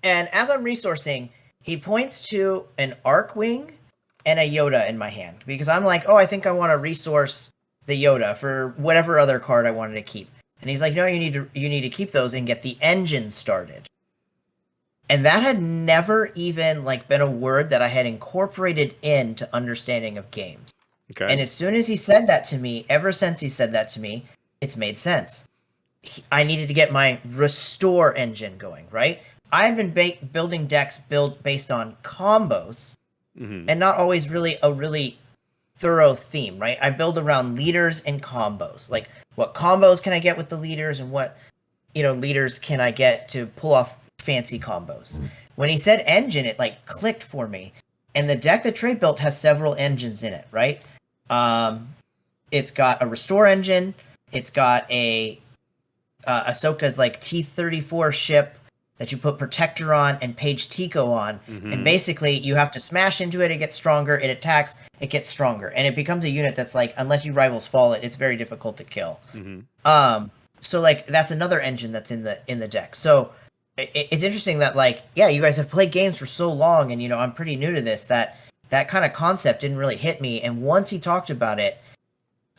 [SPEAKER 3] And as I'm resourcing, he points to an Arc Wing and a Yoda in my hand because I'm like, oh, I think I want to resource the Yoda for whatever other card I wanted to keep. And he's like, no, you need to keep those and get the engine started. And that had never even like been a word that I had incorporated into understanding of games.
[SPEAKER 1] Okay.
[SPEAKER 3] And as soon as he said that to me, ever since he said that to me, it's made sense. I needed to get my restore engine going, right? I've been building decks based on combos and not always really a really thorough theme, right? I build around leaders and combos. Like, what combos can I get with the leaders and what, leaders can I get to pull off fancy combos? When he said engine, it like clicked for me. And the deck that Trey built has several engines in it, right? It's got a restore engine. It's got a Ahsoka's like T-34 ship that you put Protector on and Page Tico on. And basically you have to smash into it, it gets stronger, it attacks, it gets stronger. And it becomes a unit that's like, unless you rivals fall it, it's very difficult to kill. So like that's another engine that's in the deck. So it's interesting that like, yeah, you guys have played games for so long and I'm pretty new to this, that kind of concept didn't really hit me. And once he talked about it,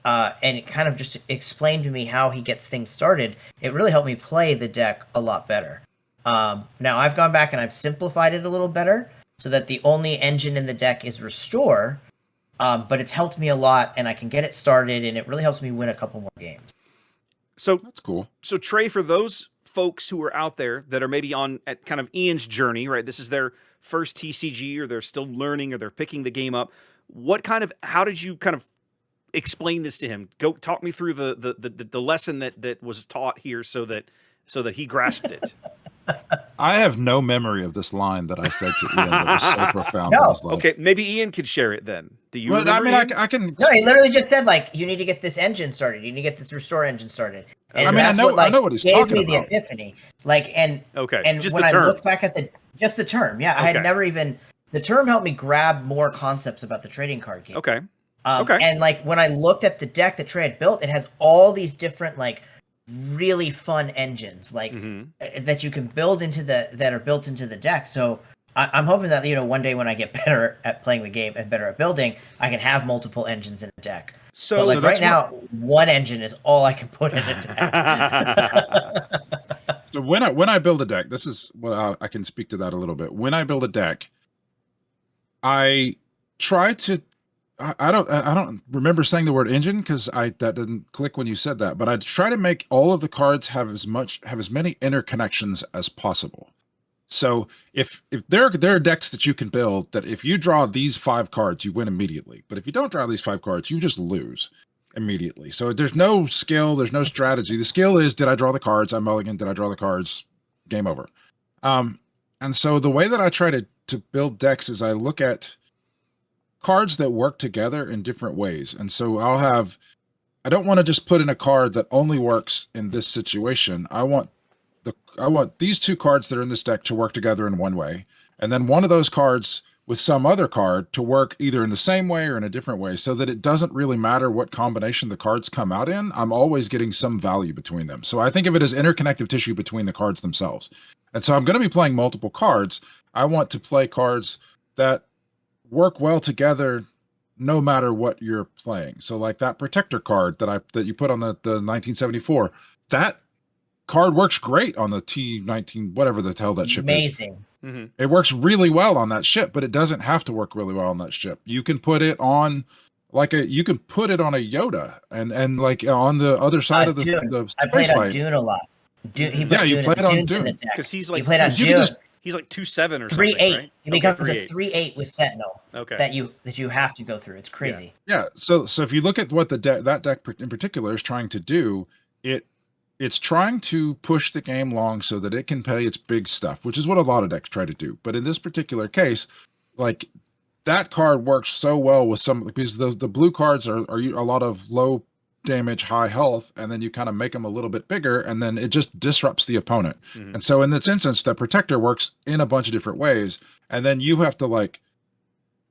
[SPEAKER 3] and it kind of just explained to me how he gets things started, it really helped me play the deck a lot better. Now I've gone back and I've simplified it a little better so that the only engine in the deck is restore, but it's helped me a lot and I can get it started and it really helps me win a couple more games.
[SPEAKER 1] So
[SPEAKER 2] That's cool.
[SPEAKER 1] So Trey, for those folks who are out there that are maybe on at kind of Ian's journey, right? This is their first TCG or they're still learning or they're picking the game up. How did you kind of explain this to him? Go talk me through the lesson that was taught here so that he grasped it.
[SPEAKER 2] I have no memory of this line that I said to Ian that was so profound.
[SPEAKER 3] No.
[SPEAKER 2] I was like,
[SPEAKER 1] Okay, maybe Ian could share it then. Do you
[SPEAKER 2] well, I
[SPEAKER 1] remember,
[SPEAKER 2] mean,
[SPEAKER 1] Ian?
[SPEAKER 2] I can.
[SPEAKER 3] No, he literally just said like, you need to get this engine started. You need to get this restore engine started. And
[SPEAKER 2] I mean,
[SPEAKER 3] that's
[SPEAKER 2] I know what he's
[SPEAKER 3] gave
[SPEAKER 2] talking
[SPEAKER 3] me the
[SPEAKER 2] about.
[SPEAKER 3] epiphany. Like, and
[SPEAKER 1] Okay,
[SPEAKER 3] and
[SPEAKER 1] just
[SPEAKER 3] when
[SPEAKER 1] the
[SPEAKER 3] I
[SPEAKER 1] term.
[SPEAKER 3] look back at just the term, yeah, I
[SPEAKER 1] Okay.
[SPEAKER 3] had never even the term helped me grab more concepts about the trading card game.
[SPEAKER 1] Okay. Okay.
[SPEAKER 3] And like when I looked at the deck that Trey had built, it has all these different like really fun engines like that you can build that are built into the deck. So I'm hoping that one day when I get better at playing the game and better at building, I can have multiple engines in a deck.
[SPEAKER 1] So,
[SPEAKER 3] But like
[SPEAKER 2] So
[SPEAKER 3] right
[SPEAKER 2] that's
[SPEAKER 3] now, one engine is all I can put in a deck.
[SPEAKER 2] So when I build a deck, this is I can speak to that a little bit. When I build a deck, I try to. I don't remember saying the word engine because that didn't click when you said that. But I try to make all of the cards have as many interconnections as possible. So if there are decks that you can build that if you draw these 5 cards, you win immediately. But if you don't draw these 5 cards, you just lose immediately. So there's no skill, there's no strategy. The skill is, did I draw the cards? I'm mulligan. Did I draw the cards? Game over. And so the way that I try to build decks is I look at cards that work together in different ways. And so I don't want to just put in a card that only works in this situation. I want these 2 cards that are in this deck to work together in one way, and then one of those cards with some other card to work either in the same way or in a different way, so that it doesn't really matter what combination the cards come out in. I'm always getting some value between them. So I think of it as interconnective tissue between the cards themselves. And so I'm going to be playing multiple cards. I want to play cards that work well together no matter what you're playing. So like that protector card that you put on the 1974, that card works great on the T-19, whatever the hell that ship is.
[SPEAKER 3] Amazing.
[SPEAKER 1] Mhm.
[SPEAKER 2] It works really well on that ship, but it doesn't have to work really well on that ship. You can put it on you can put it on a Yoda and like on the other side of the
[SPEAKER 3] I played
[SPEAKER 2] space
[SPEAKER 3] on
[SPEAKER 2] light.
[SPEAKER 3] Dune a lot. Dune, he
[SPEAKER 2] Yeah,
[SPEAKER 3] put
[SPEAKER 2] you
[SPEAKER 3] Dune,
[SPEAKER 2] played on
[SPEAKER 3] Dune's in
[SPEAKER 2] Dune.
[SPEAKER 3] the deck.
[SPEAKER 1] Because he's
[SPEAKER 3] He
[SPEAKER 1] like
[SPEAKER 3] played on
[SPEAKER 2] you can
[SPEAKER 3] Dune.
[SPEAKER 2] just-
[SPEAKER 1] he's like 2/7 or
[SPEAKER 3] 3/8.
[SPEAKER 1] something, right?
[SPEAKER 3] He becomes
[SPEAKER 1] Okay,
[SPEAKER 3] a 3/8 with Sentinel.
[SPEAKER 1] Okay.
[SPEAKER 3] That you have to go through. It's crazy.
[SPEAKER 2] Yeah. So if you look at what that deck in particular is trying to do, it's trying to push the game long so that it can play its big stuff, which is what a lot of decks try to do. But in this particular case, like that card works so well with some, because the blue cards are a lot of low damage, high health, and then you kind of make them a little bit bigger, and then it just disrupts the opponent.
[SPEAKER 1] Mhm.
[SPEAKER 2] And so in this instance, the protector works in a bunch of different ways, and then you have to like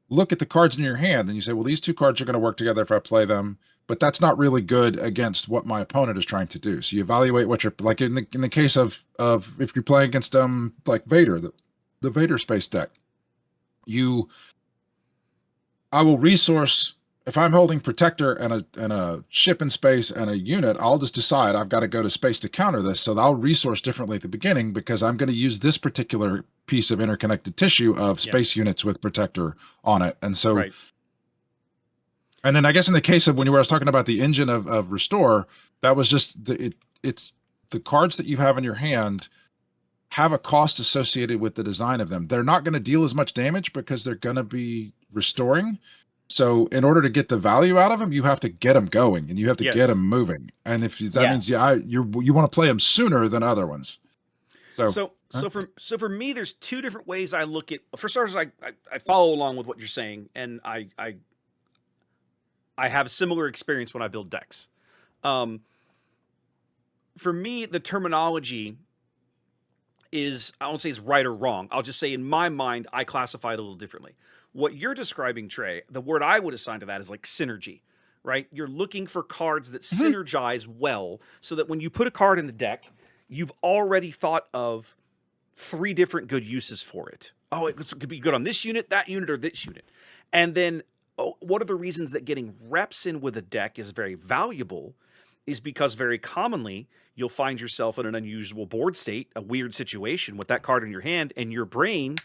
[SPEAKER 2] look at the cards in your hand and you say, well, these two cards are going to work together if I play them, but that's not really good against what my opponent is trying to do. So you evaluate what you're like in the case of if you're playing against like Vader, the Vader space deck, I will resource, if I'm holding protector and a ship in space and a unit, I'll just decide I've got to go to space to counter this. So I'll resource differently at the beginning because I'm going to use this particular piece of interconnected tissue of space units with protector on it. And so,
[SPEAKER 1] Right.
[SPEAKER 2] And then I guess in the case of when you were talking about the engine of Restore, that was just it's the cards that you have in your hand have a cost associated with the design of them. They're not going to deal as much damage because they're going to be restoring. So in order to get the value out of them, you have to get them going and you have to get them moving. And if that means you want to play them sooner than other ones.
[SPEAKER 1] So for me, there's two different ways I look at. For starters, I follow along with what you're saying, and I have a similar experience when I build decks. For me, the terminology is, I won't say it's right or wrong. I'll just say in my mind, I classify it a little differently. What you're describing, Trey, the word I would assign to that is like synergy, right? You're looking for cards that synergize well so that when you put a card in the deck, you've already thought of 3 different good uses for it. Oh, it could be good on this unit, that unit, or this unit. And then one of the reasons that getting reps in with a deck is very valuable is because very commonly you'll find yourself in an unusual board state, a weird situation with that card in your hand, and your brain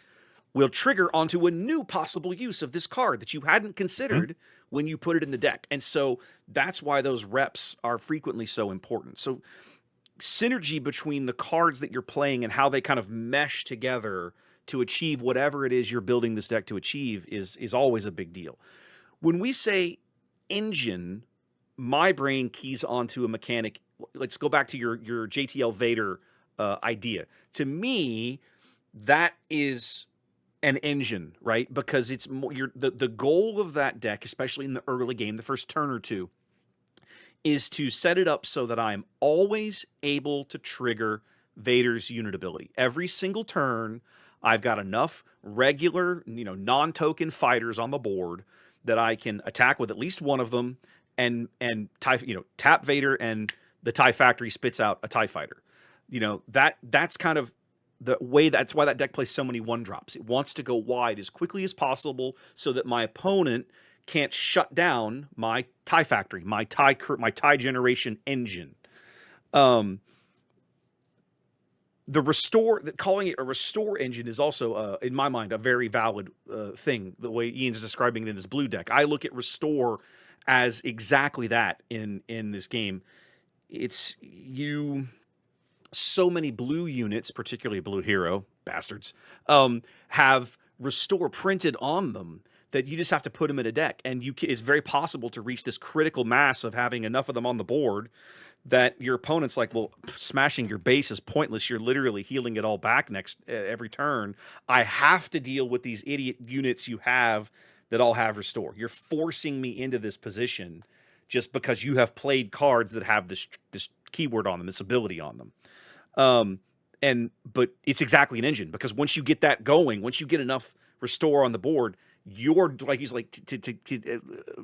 [SPEAKER 1] will trigger onto a new possible use of this card that you hadn't considered when you put it in the deck. And so that's why those reps are frequently so important. So synergy between the cards that you're playing and how they kind of mesh together to achieve whatever it is you're building this deck to achieve is always a big deal. When we say engine, my brain keys onto a mechanic. Let's go back to your JTL Vader idea. To me, that is an engine, right? Because it's more the goal of that deck, especially in the early game, the first turn or two, is to set it up so that I'm always able to trigger Vader's unit ability. Every single turn, I've got enough regular, non-token fighters on the board that I can attack with at least one of them and tap Vader, and the TIE Factory spits out a TIE fighter. That's kind of the way. That's why that deck plays so many 1-drops. It wants to go wide as quickly as possible so that my opponent can't shut down my TIE Factory, my TIE generation engine. Calling it a restore engine is also, in my mind, a very valid thing. The way Ian's describing it in his blue deck, I look at restore as exactly that in this game. It's so many blue units, particularly Blue Hero bastards, have restore printed on them that you just have to put them in a deck, and it's very possible to reach this critical mass of having enough of them on the board that your opponent's like, well, smashing your base is pointless. You're literally healing it all back every turn. I have to deal with these idiot units you have that all have restore. You're forcing me into this position just because you have played cards that have this keyword on them, this ability on them. But it's exactly an engine, because once you get that going, once you get enough restore on the board, you're to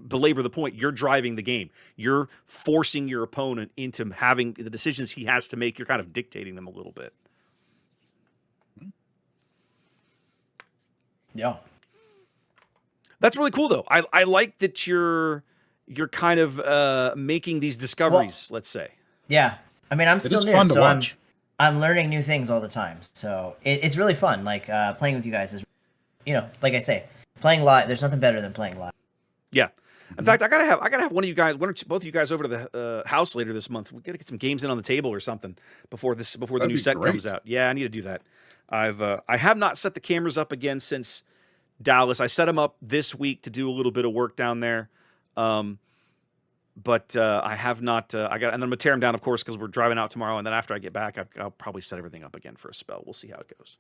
[SPEAKER 1] belabor the point, you're driving the game. You're forcing your opponent into having the decisions he has to make. You're kind of dictating them a little bit.
[SPEAKER 3] Yeah.
[SPEAKER 1] That's really cool, though. I like that you're kind of making these discoveries, let's say.
[SPEAKER 3] Yeah. I mean, I'm
[SPEAKER 2] It
[SPEAKER 3] still
[SPEAKER 2] is
[SPEAKER 3] new,
[SPEAKER 2] fun to
[SPEAKER 3] so
[SPEAKER 2] watch.
[SPEAKER 3] I'm learning new things all the time. So it's really fun. Like playing with you guys is, like I say, playing live. There's nothing better than playing live.
[SPEAKER 1] Yeah. In fact, I gotta have one of you guys, both of you guys over to the house later this month. We gotta get some games in on the table or something before the
[SPEAKER 2] That'd
[SPEAKER 1] new
[SPEAKER 2] be
[SPEAKER 1] set
[SPEAKER 2] great.
[SPEAKER 1] comes out. Yeah, I need to do that. I have not set the cameras up again since Dallas. I set them up this week to do a little bit of work down there, but I have not. And then I'm gonna tear them down, of course, because we're driving out tomorrow. And then after I get back, I'll probably set everything up again for a spell. We'll see how it goes.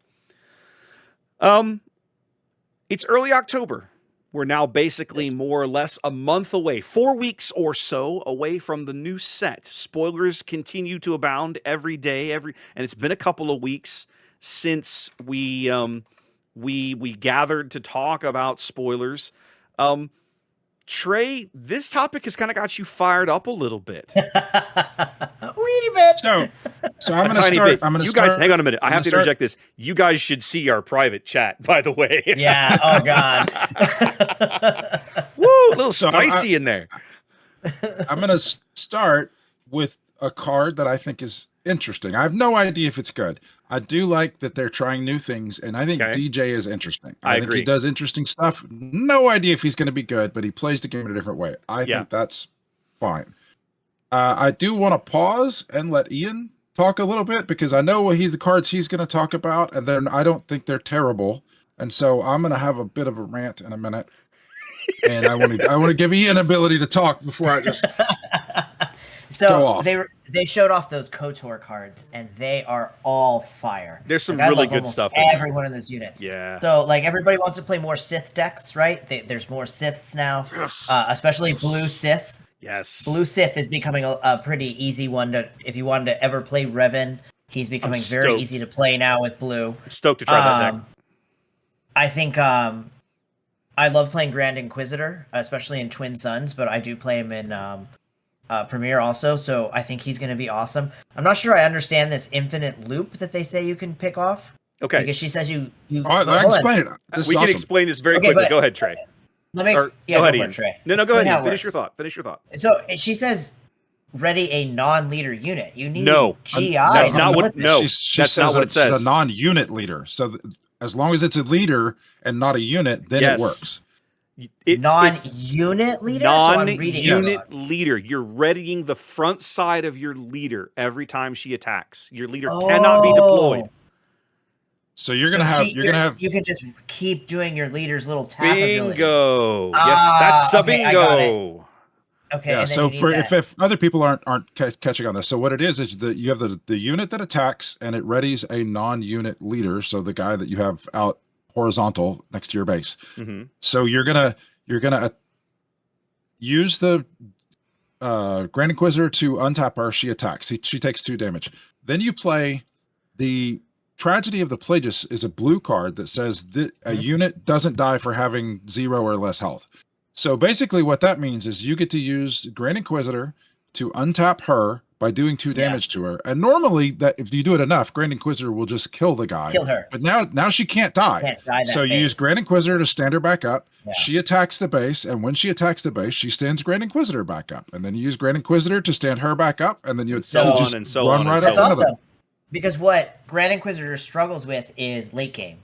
[SPEAKER 1] It's early October. We're now basically more or less a month away, 4 weeks or so away from the new set. Spoilers continue to abound every day, and it's been a couple of weeks since we gathered to talk about spoilers. Trey, this topic has kind of got you fired up a little bit.
[SPEAKER 3] Weedy bit.
[SPEAKER 2] So I'm
[SPEAKER 1] A
[SPEAKER 2] going to
[SPEAKER 1] tiny
[SPEAKER 2] start.
[SPEAKER 1] bit.
[SPEAKER 2] I'm going to
[SPEAKER 1] You
[SPEAKER 2] start.
[SPEAKER 1] guys, hang on a minute. I
[SPEAKER 2] I'm
[SPEAKER 1] have to
[SPEAKER 2] gonna
[SPEAKER 1] interject this. You guys should see our private chat, by the way.
[SPEAKER 3] Yeah. Oh God.
[SPEAKER 1] Woo, a little
[SPEAKER 2] So
[SPEAKER 1] spicy in there.
[SPEAKER 2] I'm going to start with a card that I think is interesting. I have no idea if it's good. I do like that they're trying new things, and I think
[SPEAKER 1] Okay.
[SPEAKER 2] DJ is interesting.
[SPEAKER 1] I
[SPEAKER 2] think
[SPEAKER 1] agree.
[SPEAKER 2] he does interesting stuff. No idea if he's going to be good, but he plays the game in a different way. I think that's fine. I do want to pause and let Ian talk a little bit because I know the cards he's going to talk about, and then I don't think they're terrible. And so I'm going to have a bit of a rant in a minute, and I want to give Ian ability to talk before I just go
[SPEAKER 3] So
[SPEAKER 2] off.
[SPEAKER 3] they showed off those KOTOR cards, and they are all fire.
[SPEAKER 1] There's some
[SPEAKER 3] I
[SPEAKER 1] really
[SPEAKER 3] love
[SPEAKER 1] good
[SPEAKER 3] almost
[SPEAKER 1] stuff in there.
[SPEAKER 3] every one of those units.
[SPEAKER 1] Yeah.
[SPEAKER 3] So like everybody wants to play more Sith decks, right? There's more Siths now,
[SPEAKER 1] Yes.
[SPEAKER 3] especially blue Sith.
[SPEAKER 1] Yes.
[SPEAKER 3] Blue Sith is becoming a pretty easy one to, if you wanted to ever play Revan, he's becoming very
[SPEAKER 1] stoked.
[SPEAKER 3] easy to play now with blue.
[SPEAKER 1] I'm stoked to try that deck.
[SPEAKER 3] I think I love playing Grand Inquisitor, especially in Twin Suns, but I do play him in Premier also, so I think he's going to be awesome. I'm not sure I understand this infinite loop that they say you can pick off.
[SPEAKER 1] Okay.
[SPEAKER 3] Because she says you
[SPEAKER 2] I
[SPEAKER 3] hold on.
[SPEAKER 2] explain it. This
[SPEAKER 1] We
[SPEAKER 2] is
[SPEAKER 1] can
[SPEAKER 2] awesome.
[SPEAKER 1] explain this very
[SPEAKER 3] Okay,
[SPEAKER 1] quickly.
[SPEAKER 3] but-
[SPEAKER 1] Go ahead, Trey.
[SPEAKER 3] Let me
[SPEAKER 1] Or,
[SPEAKER 3] yeah,
[SPEAKER 1] go ahead,
[SPEAKER 3] for
[SPEAKER 1] Ian.
[SPEAKER 3] it, Trey.
[SPEAKER 1] No, go
[SPEAKER 3] Explain
[SPEAKER 1] ahead,
[SPEAKER 3] how
[SPEAKER 1] Ian.
[SPEAKER 3] it
[SPEAKER 1] Finish your
[SPEAKER 3] works.
[SPEAKER 1] thought. Finish your thought.
[SPEAKER 3] So she says ready a non-leader unit. You need
[SPEAKER 1] No.
[SPEAKER 3] GI.
[SPEAKER 1] That's
[SPEAKER 3] to
[SPEAKER 1] not what-
[SPEAKER 3] flip it.
[SPEAKER 1] no.
[SPEAKER 2] She
[SPEAKER 1] that's not what it
[SPEAKER 2] She's
[SPEAKER 1] says.
[SPEAKER 2] a non-unit leader. So as long as it's a leader and not a unit, then
[SPEAKER 1] Yes.
[SPEAKER 2] it works.
[SPEAKER 1] It's
[SPEAKER 3] Non-unit leader. So I'm reading it
[SPEAKER 1] non-unit
[SPEAKER 3] wrong.
[SPEAKER 1] leader. You're readying the front side of your leader every time she attacks. Your leader cannot be deployed.
[SPEAKER 2] So you're gonna have
[SPEAKER 3] You can just keep doing your leader's little tap ability.
[SPEAKER 1] Bingo. Yes, that's a
[SPEAKER 3] okay, I got
[SPEAKER 1] bingo.
[SPEAKER 3] Okay.
[SPEAKER 2] yeah.
[SPEAKER 3] And then
[SPEAKER 2] So
[SPEAKER 3] you need
[SPEAKER 2] for
[SPEAKER 3] that.
[SPEAKER 2] if other people aren't catching on this, so what it is that you have the unit that attacks and it readies a non-unit leader. So the guy that you have out horizontal next to your base.
[SPEAKER 1] Mm-hmm.
[SPEAKER 2] So you're gonna use the Grand Inquisitor to untap her. She attacks. She takes 2 damage. Then you play the Tragedy of the Plagueis is a blue card that says that a unit doesn't die for having 0 or less health. So basically what that means is you get to use Grand Inquisitor to untap her by doing 2 damage to her. And normally that if you do it enough, Grand Inquisitor will just kill the guy.
[SPEAKER 3] Kill her.
[SPEAKER 2] But now she can't die.
[SPEAKER 3] Can't die that
[SPEAKER 2] So you use
[SPEAKER 3] phase.
[SPEAKER 2] Grand Inquisitor to stand her back up.
[SPEAKER 3] Yeah.
[SPEAKER 2] She attacks the base, and when she attacks the base, she stands Grand Inquisitor back up. And then you use Grand Inquisitor to stand her back up, and then you
[SPEAKER 1] so
[SPEAKER 2] you
[SPEAKER 1] on
[SPEAKER 2] just
[SPEAKER 1] and so
[SPEAKER 2] run
[SPEAKER 1] on and
[SPEAKER 2] right
[SPEAKER 1] so
[SPEAKER 2] up
[SPEAKER 3] That's
[SPEAKER 1] on.
[SPEAKER 2] front of them.
[SPEAKER 3] awesome. Because what Grand Inquisitor struggles with is late game.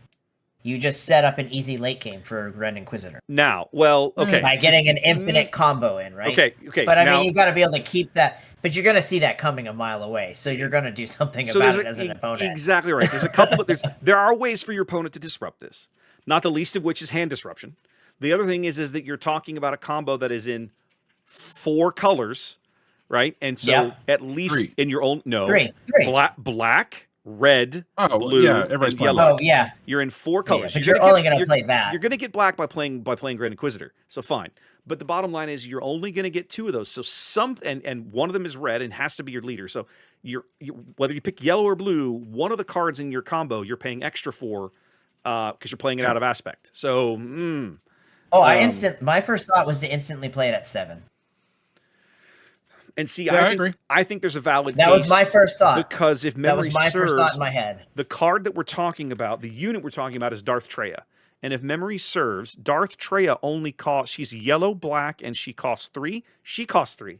[SPEAKER 3] You just set up an easy late game for Grand Inquisitor
[SPEAKER 1] Now, well, okay.
[SPEAKER 3] by getting an infinite combo in, right?
[SPEAKER 1] Okay.
[SPEAKER 3] But I
[SPEAKER 1] now,
[SPEAKER 3] mean, you got to be able to keep that. But you're going to see that coming a mile away, so you're going to do something about
[SPEAKER 1] there's
[SPEAKER 3] it as an opponent.
[SPEAKER 1] Exactly right. There's a couple of there are ways for your opponent to disrupt this. Not the least of which is hand disruption. The other thing is that you're talking about a combo that is in 4 colors, right? And so
[SPEAKER 3] Yep.
[SPEAKER 1] at least
[SPEAKER 2] 3.
[SPEAKER 1] in your own
[SPEAKER 3] Three.
[SPEAKER 1] black, red,
[SPEAKER 2] Oh,
[SPEAKER 1] blue,
[SPEAKER 2] yeah, everybody's
[SPEAKER 1] and
[SPEAKER 2] playing
[SPEAKER 1] yellow.
[SPEAKER 3] Oh yeah,
[SPEAKER 1] You're in 4 colors.
[SPEAKER 3] but you're only gonna play that.
[SPEAKER 1] You're going to get black by playing Grand Inquisitor. So fine. But the bottom line is you're only going to get 2 of those. So and one of them is red and has to be your leader. So you whether you pick yellow or blue, one of the cards in your combo you're paying extra for because you're playing it out of aspect. So
[SPEAKER 3] my first thought was to instantly play it at 7.
[SPEAKER 1] and see,
[SPEAKER 2] Yeah, I agree.
[SPEAKER 1] I think there's a valid
[SPEAKER 3] That
[SPEAKER 1] case
[SPEAKER 3] was my first thought.
[SPEAKER 1] because if
[SPEAKER 3] That
[SPEAKER 1] memory
[SPEAKER 3] was my
[SPEAKER 1] serves,
[SPEAKER 3] first thought in my head.
[SPEAKER 1] the card that we're talking about, the unit we're talking about is Darth Trey. And if memory serves, Darth Trey only costs, she's yellow, black, and she costs 3. She costs 3.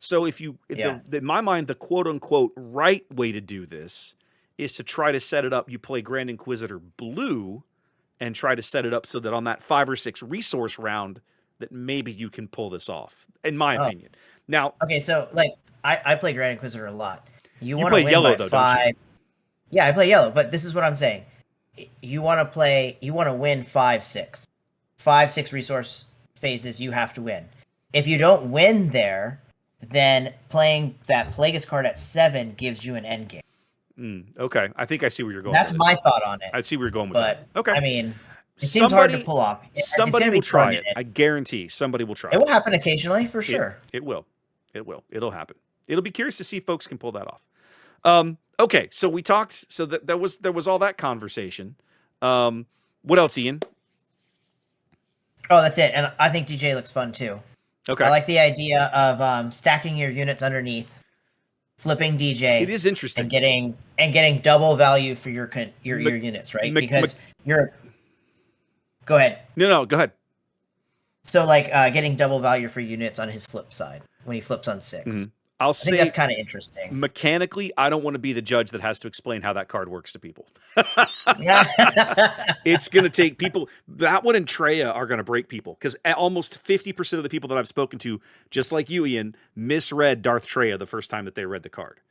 [SPEAKER 1] So if you, in my mind, the quote unquote right way to do this is to try to set it up. You play Grand Inquisitor blue and try to set it up so that on that 5 or 6 resource round that maybe you can pull this off, in my opinion. Now,
[SPEAKER 3] okay, so like I play Grand Inquisitor a lot. You want to
[SPEAKER 1] play
[SPEAKER 3] win
[SPEAKER 1] yellow
[SPEAKER 3] by
[SPEAKER 1] though,
[SPEAKER 3] 5.
[SPEAKER 1] don't you?
[SPEAKER 3] Yeah, I play yellow, but this is what I'm saying. You want to win 5-6. 5-6 resource phases you have to win. If you don't win there, then playing that Plagueis card at 7 gives you an end game.
[SPEAKER 1] Okay, I think I see where you're going.
[SPEAKER 3] That's my thought on it.
[SPEAKER 1] I see where you're going with
[SPEAKER 3] but,
[SPEAKER 1] that. Okay.
[SPEAKER 3] I mean, it seems hard to pull off.
[SPEAKER 1] Somebody will try it. I guarantee somebody will try it.
[SPEAKER 3] It will happen occasionally, for sure.
[SPEAKER 1] It will. It will. It'll happen. It'll be curious to see if folks can pull that off. Okay, so we talked. So there was all that conversation. What else, Ian?
[SPEAKER 3] Oh, that's it. And I think DJ looks fun too.
[SPEAKER 1] Okay.
[SPEAKER 3] I like the idea of stacking your units underneath, flipping DJ.
[SPEAKER 1] It is interesting.
[SPEAKER 3] And getting double value for your units, right? Because you're. Go ahead.
[SPEAKER 1] No, go ahead.
[SPEAKER 3] So like getting double value for units on his flip side when he flips on 6.
[SPEAKER 1] Mm-hmm.
[SPEAKER 3] I think that's kind of interesting.
[SPEAKER 1] Mechanically, I don't want to be the judge that has to explain how that card works to people. It's going to take people. That one and Trey are going to break people because almost 50% of the people that I've spoken to, just like you, Ian, misread Darth Trey the first time that they read the card.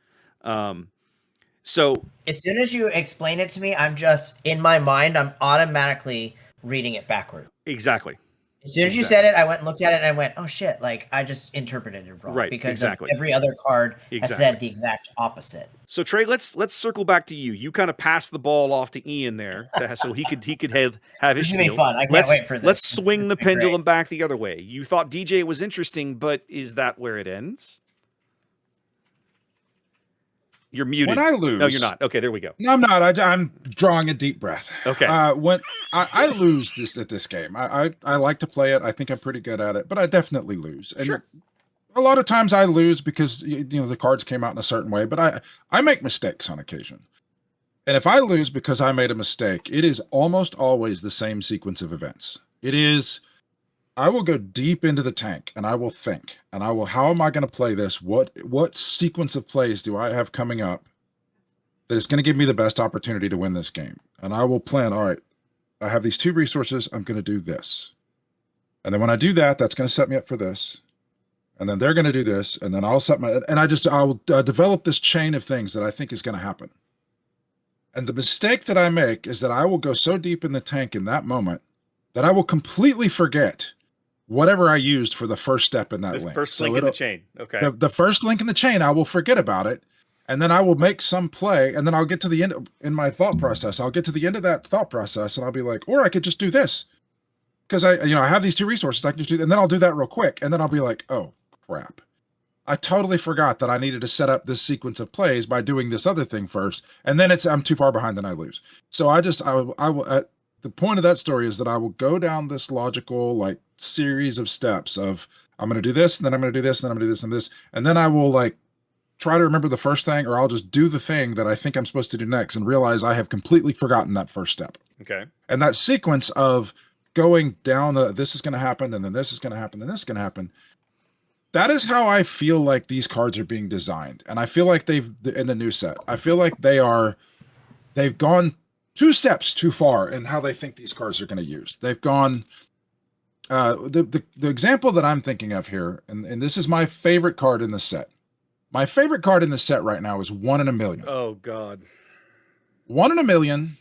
[SPEAKER 1] So
[SPEAKER 3] as soon as you explain it to me, I'm just in my mind, I'm automatically reading it backward.
[SPEAKER 1] Exactly.
[SPEAKER 3] As soon as you said it, I went and looked at it and I went, oh shit, like I just interpreted it wrong.
[SPEAKER 1] Right,
[SPEAKER 3] because
[SPEAKER 1] exactly.
[SPEAKER 3] every other card has said the exact opposite.
[SPEAKER 1] So Trey, let's circle back to you. You kind of passed the ball off to Ian there so he could have his
[SPEAKER 3] This is fun. I can't wait for this.
[SPEAKER 1] Let's swing the pendulum back the other way. You thought DJ was interesting, but is that where it ends? You're muted.
[SPEAKER 2] When I lose,
[SPEAKER 1] no, you're not. Okay, there we go.
[SPEAKER 2] No, I'm not. I'm drawing a deep breath.
[SPEAKER 1] Okay.
[SPEAKER 2] When I lose this game, I like to play it. I think I'm pretty good at it, but I definitely lose. And
[SPEAKER 1] sure.
[SPEAKER 2] A lot of times I lose because the cards came out in a certain way, but I make mistakes on occasion. And if I lose because I made a mistake, it is almost always the same sequence of events. It is. I will go deep into the tank and I will think and how am I going to play this? What sequence of plays do I have coming up that is going to give me the best opportunity to win this game? And I will plan, all right, I have these 2 resources. I'm going to do this. And then when I do that, that's going to set me up for this. And then they're going to do this. And then I'll develop this chain of things that I think is going to happen. And the mistake that I make is that I will go so deep in the tank in that moment that I will completely forget whatever I used for the first step in that link.
[SPEAKER 1] First link in the chain. Okay.
[SPEAKER 2] The first link in the chain, I will forget about it. And then I will make some play. And then I'll get to the end in my thought process. I'll get to the end of that thought process and I'll be like, or I could just do this. Because I have these 2 resources. I can just do, and then I'll do that real quick. And then I'll be like, oh crap. I totally forgot that I needed to set up this sequence of plays by doing this other thing first. And then I'm too far behind and I lose. So I will, the point of that story is that I will go down this logical series of steps of I'm going to do this, and then I'm going to do this, and then I'm going to do this and this. And then I will try to remember the first thing, or I'll just do the thing that I think I'm supposed to do next and realize I have completely forgotten that first step.
[SPEAKER 1] Okay. And
[SPEAKER 2] that sequence of going down this is going to happen, and then this is going to happen, and this is going to happen. That is how I feel like these cards are being designed. And I feel like in the new set, I feel like they've gone 2 steps too far in how they think these cards are going to use. They've gone the example that I'm thinking of here, and this is my favorite card in the set. My favorite card in the set right now is 1 in a million.
[SPEAKER 1] Oh God.
[SPEAKER 2] 1 in a million.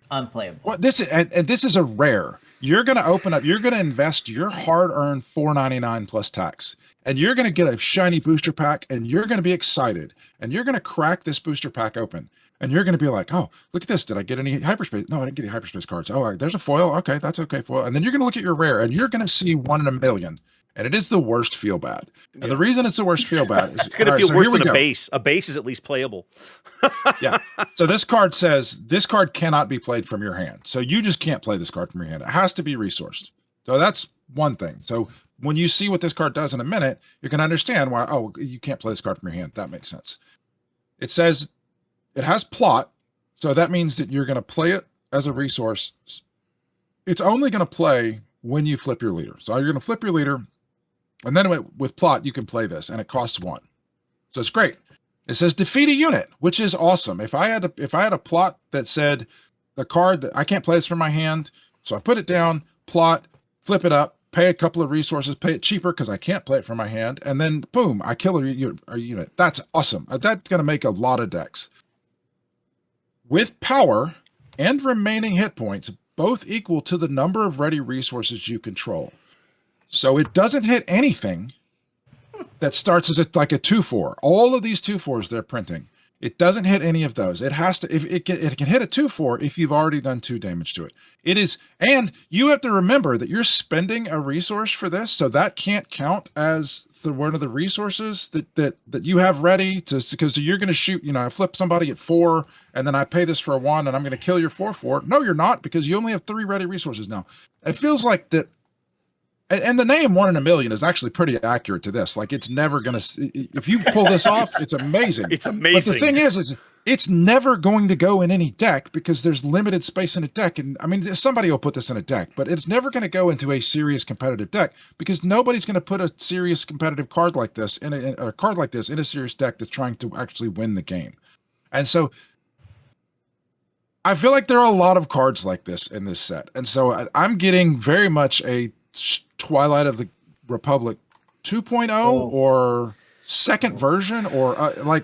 [SPEAKER 3] Unplayable.
[SPEAKER 2] This is a rare. You're going to open up, you're going to invest your hard-earned $4.99 plus tax, and you're going to get a shiny booster pack, and you're going to be excited, and you're going to crack this booster pack open. And you're going to be like, oh, look at this. Did I get any hyperspace? No, I didn't get any hyperspace cards. Oh, there's a foil. Okay, that's okay, foil. And then you're going to look at your rare, and you're going to see 1 in a million. And it is the worst feel bad. And the reason it's the worst feel bad is
[SPEAKER 1] it's going to feel worse than a base. A base is at least playable.
[SPEAKER 2] Yeah. So this card says this card cannot be played from your hand. So you just can't play this card from your hand. It has to be resourced. So that's one thing. So when you see what this card does in a minute, you can understand why, oh, you can't play this card from your hand. That makes sense. It says it has plot. So that means that you're going to play it as a resource. It's only going to play when you flip your leader. So you're going to flip your leader. And then with plot, you can play this, and it costs 1. So it's great. It says defeat a unit, which is awesome. If I had a plot that said the card that I can't play this from my hand, so I put it down, plot, flip it up, pay a couple of resources, pay it cheaper because I can't play it from my hand, and then boom, I kill a unit. That's awesome. That's going to make a lot of decks. With power and remaining hit points, both equal to the number of ready resources you control. So it doesn't hit anything that starts as like a 2/4. All of these 2/4s they're printing. It doesn't hit any of those. It has to. If it can hit a 2/4 if you've already done 2 damage to it. It is, and you have to remember that you're spending a resource for this, so that can't count as one of the resources that you have ready to, because you're going to shoot. I flip somebody at 4, and then I pay this for a 1, and I'm going to kill your 4/4. No, you're not, because you only have 3 ready resources now. It feels like that. And the name 1 in a million is actually pretty accurate to this. Like, it's never going to, if you pull this off, it's amazing.
[SPEAKER 1] It's amazing.
[SPEAKER 2] But the thing is it's never going to go in any deck because there's limited space in a deck. And I mean, somebody will put this in a deck, but it's never going to go into a serious competitive deck because nobody's going to put a serious competitive card like this in a serious deck that's trying to actually win the game. And so I feel like there are a lot of cards like this in this set. And so I'm getting very much a Twilight of the Republic 2.0 or second version, or the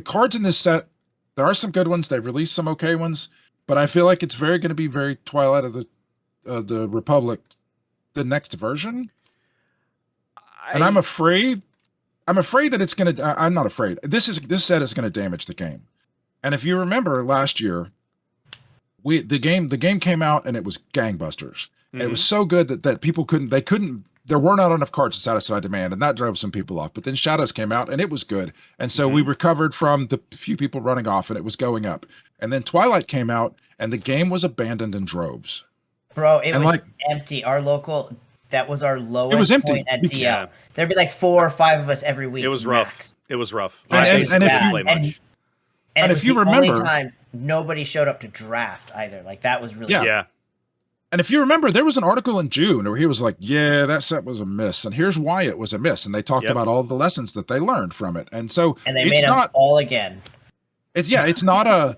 [SPEAKER 2] cards in this set, there are some good ones. They've released some okay ones, but I feel like it's going to be very Twilight of the Republic, the next version. And I'm afraid that it's going to, I'm not afraid. This set is going to damage the game. And if you remember last year, the game came out and it was gangbusters. Mm-hmm. It was so good that people there were not enough cards to satisfy demand, and that drove some people off. But then Shadows came out and it was good. And so we recovered from the few people running off and it was going up. And then Twilight came out and the game was abandoned in droves.
[SPEAKER 3] Bro, it was empty. Our local, that was our lowest
[SPEAKER 2] it was empty.
[SPEAKER 3] Point at DL. Yeah. There'd be like 4 or 5 of us every week.
[SPEAKER 1] It was rough. It was rough.
[SPEAKER 3] And
[SPEAKER 2] if you remember,
[SPEAKER 3] only time nobody showed up to draft either. Like, that was really
[SPEAKER 1] yeah.
[SPEAKER 2] And if you remember, there was an article in June where he was like, yeah, that set was a miss. And here's why it was a miss. And they talked about all the lessons that they learned from it. And so
[SPEAKER 3] they made them all again.
[SPEAKER 2] It's not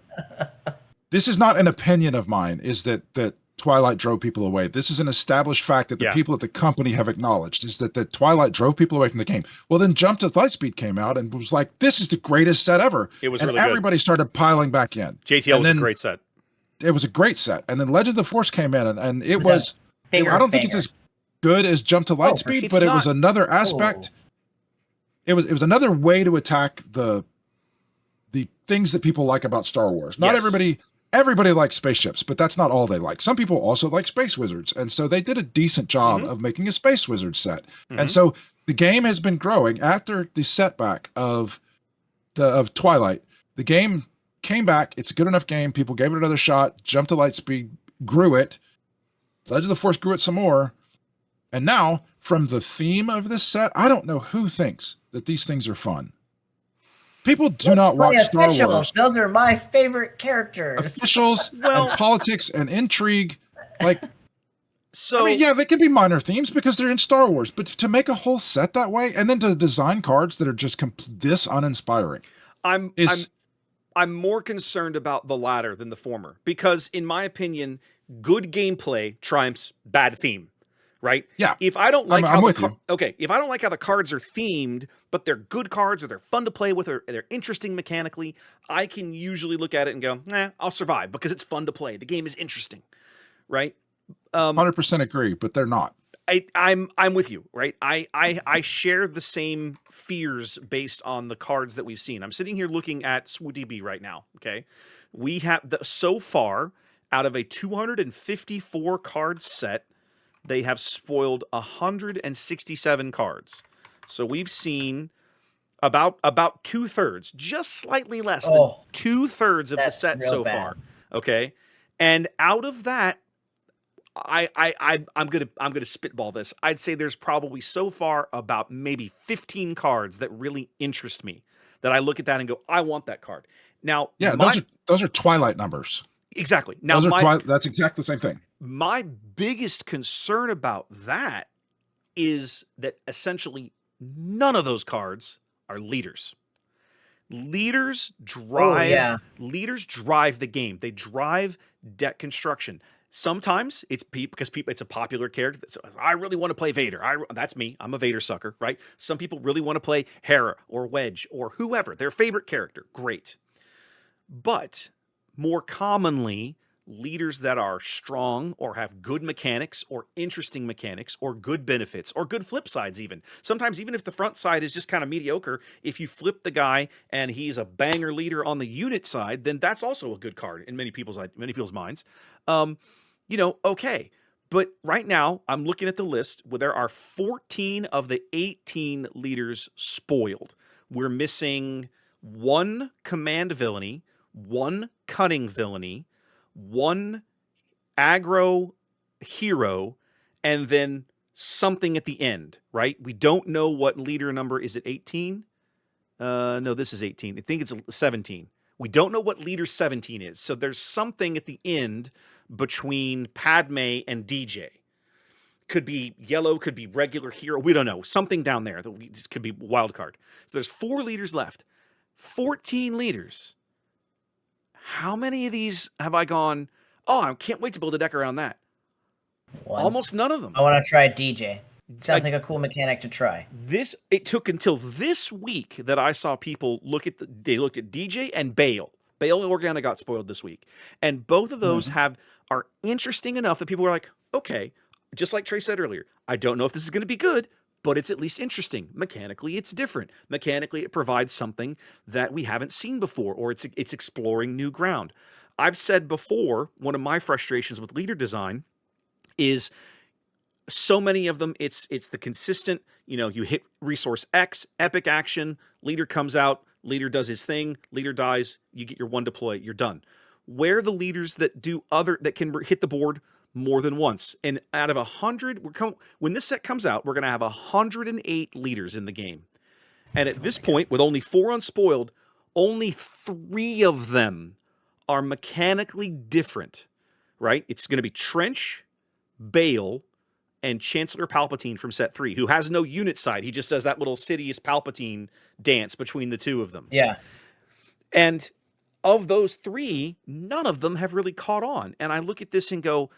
[SPEAKER 2] this is not an opinion of mine, is that Twilight drove people away. This is an established fact that the people at the company have acknowledged, is that Twilight drove people away from the game. Well, then Jump to Lightspeed came out and was like, this is the greatest set ever.
[SPEAKER 1] It was
[SPEAKER 2] and
[SPEAKER 1] really
[SPEAKER 2] everybody started piling back in.
[SPEAKER 1] JTL was a great set.
[SPEAKER 2] It was a great set. And then Legend of the Force came in and it was I don't think it's as good as Jump to Lightspeed, but it was another aspect. It was another way to attack the things that people like about Star Wars. Not everybody likes spaceships, but that's not all they like. Some people also like space wizards. And so they did a decent job of making a space wizard set. And so the game has been growing after the setback of Twilight. The game came back. It's a good enough game. People gave it another shot. Jump to Lightspeed grew it. Legend of the Force grew it some more. And now, from the theme of this set, I don't know who thinks that these things are fun. People do not watch Star Wars.
[SPEAKER 3] Those are my favorite characters.
[SPEAKER 2] Officials and politics and intrigue. Like,
[SPEAKER 1] so,
[SPEAKER 2] I mean, yeah, they can be minor themes because they're in Star Wars, but to make a whole set that way and then to design cards that are just this uninspiring.
[SPEAKER 1] I'm more concerned about the latter than the former, because in my opinion, good gameplay triumphs bad theme, right?
[SPEAKER 2] Yeah.
[SPEAKER 1] If I don't like
[SPEAKER 2] if
[SPEAKER 1] I don't like how the cards are themed, but they're good cards or they're fun to play with or they're interesting mechanically, I can usually look at it and go, nah, I'll survive because it's fun to play. The game is interesting, right?
[SPEAKER 2] 100% agree, but they're not.
[SPEAKER 1] I'm with you, right? I share the same fears based on the cards that we've seen. I'm sitting here looking at SWDB right now, okay? We have, so far, out of a 254 card set, they have spoiled 167 cards. So we've seen about 2/3, just slightly less than 2/3 of the set so far, okay? And out of that, I'm gonna spitball this. I'd say there's probably so far about maybe 15 cards that really interest me, that I look at that and go, I want that card. Now,
[SPEAKER 2] yeah, those are Twilight numbers.
[SPEAKER 1] Exactly. Now,
[SPEAKER 2] that's exactly the same thing.
[SPEAKER 1] My biggest concern about that is that essentially none of those cards are leaders. Leaders drive the game. They drive deck construction. Sometimes it's because it's a popular character. So I really want to play Vader. That's me. I'm a Vader sucker, right? Some people really want to play Hera or Wedge or whoever, their favorite character. Great. But more commonly, leaders that are strong or have good mechanics or interesting mechanics or good benefits or good flip sides even. Sometimes even if the front side is just kind of mediocre, if you flip the guy and he's a banger leader on the unit side, then that's also a good card in many people's minds. Okay. But right now, I'm looking at the list where there are 14 of the 18 leaders spoiled. We're missing 1 command villainy, 1 cunning villainy, 1 aggro hero, and then something at the end, right? We don't know what leader number. Is it 18? No, this is 18. I think it's 17. We don't know what leader 17 is. So there's something at the end between Padme and DJ. Could be yellow, could be regular hero. We don't know. Something down there. This could be wild card. So there's 4 leaders left. 14 leaders. How many of these have I gone, oh, I can't wait to build a deck around that?
[SPEAKER 3] 1.
[SPEAKER 1] Almost none of them.
[SPEAKER 3] I want to try DJ. Sounds like a cool mechanic to try.
[SPEAKER 1] It took until this week that I saw people they looked at DJ and Bale. Bale Organa got spoiled this week. And both of those are interesting enough that people were like, okay, just like Trey said earlier, I don't know if this is going to be good, but it's at least interesting. Mechanically, it's different. Mechanically, it provides something that we haven't seen before, or it's exploring new ground. I've said before, one of my frustrations with leader design is so many of them, it's the consistent, you hit resource X, epic action, leader comes out, leader does his thing, leader dies, you get your 1 deploy, you're done. Where are the leaders that that can hit the board more than once? And out of 100, when this set comes out, we're going to have 108 leaders in the game. And at this point, with only 4 unspoiled, only 3 of them are mechanically different, right? It's going to be Trench, Bale, and Chancellor Palpatine from set 3, who has no unit side. He just does that little Sidious Palpatine dance between the 2 of them.
[SPEAKER 3] Yeah.
[SPEAKER 1] And of those 3, none of them have really caught on. And I look at this and go,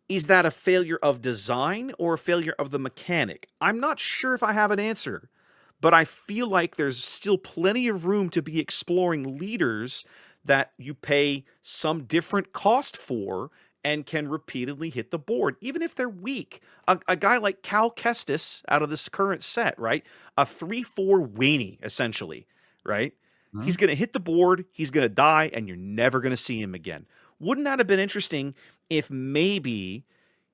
[SPEAKER 1] is that a failure of design or a failure of the mechanic? I'm not sure if I have an answer, but I feel like there's still plenty of room to be exploring leaders that you pay some different cost for and can repeatedly hit the board, even if they're weak. A guy like Cal Kestis out of this current set, right? A 3/4 weenie, essentially, right? Mm-hmm. He's going to hit the board, he's going to die, and you're never going to see him again. Wouldn't that have been interesting if maybe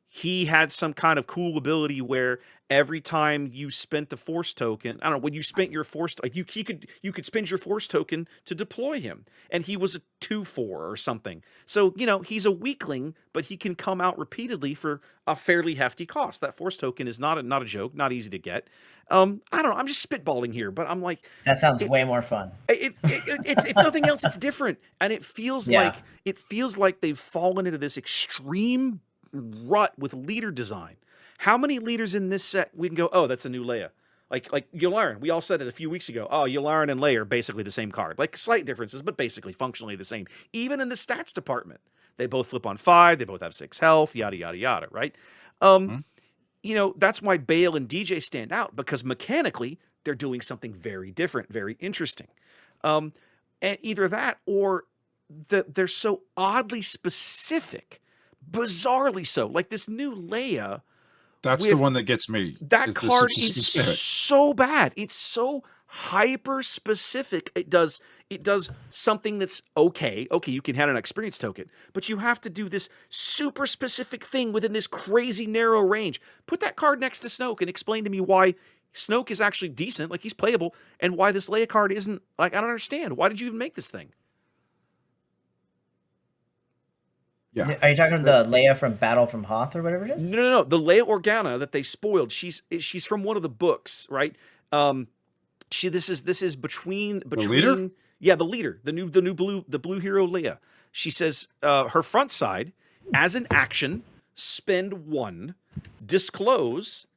[SPEAKER 1] he had some kind of cool ability where every time you spent the force token, I don't know, when you spent your force, like you could spend your force token to deploy him, and he was a 2/4 or something. So he's a weakling, but he can come out repeatedly for a fairly hefty cost. That force token is not a joke, not easy to get. I don't know. I'm just spitballing here, but I'm like,
[SPEAKER 3] that sounds way more fun.
[SPEAKER 1] It's if nothing else, it's different, and it feels like they've fallen into this extreme rut with leader design. How many leaders in this set we can go, oh, that's a new Leia? Like Yularen, we all said it a few weeks ago. Oh, Yularen and Leia are basically the same card. Like slight differences, but basically functionally the same. Even in the stats department, they both flip on 5. They both have 6 health. Yada yada yada. Right? That's why Bale and DJ stand out, because mechanically they're doing something very different, very interesting. And either that or they're so oddly specific, bizarrely so. Like this new Leia.
[SPEAKER 2] That's the one that gets me.
[SPEAKER 1] That card is so bad. It's so hyper specific. It does something that's okay. Okay, you can have an experience token, but you have to do this super specific thing within this crazy narrow range. Put that card next to Snoke and explain to me why Snoke is actually decent, like he's playable, and why this Leia card isn't. Like, I don't understand. Why did you even make this thing?
[SPEAKER 3] Yeah. Are you talking the Leia from Battle from Hoth or whatever it is?
[SPEAKER 1] No. The Leia Organa that they spoiled. She's from one of the books, right? This is between
[SPEAKER 2] the leader?
[SPEAKER 1] Yeah, the leader, the new blue hero Leia. She says her front side, as an action, spend 1, disclose,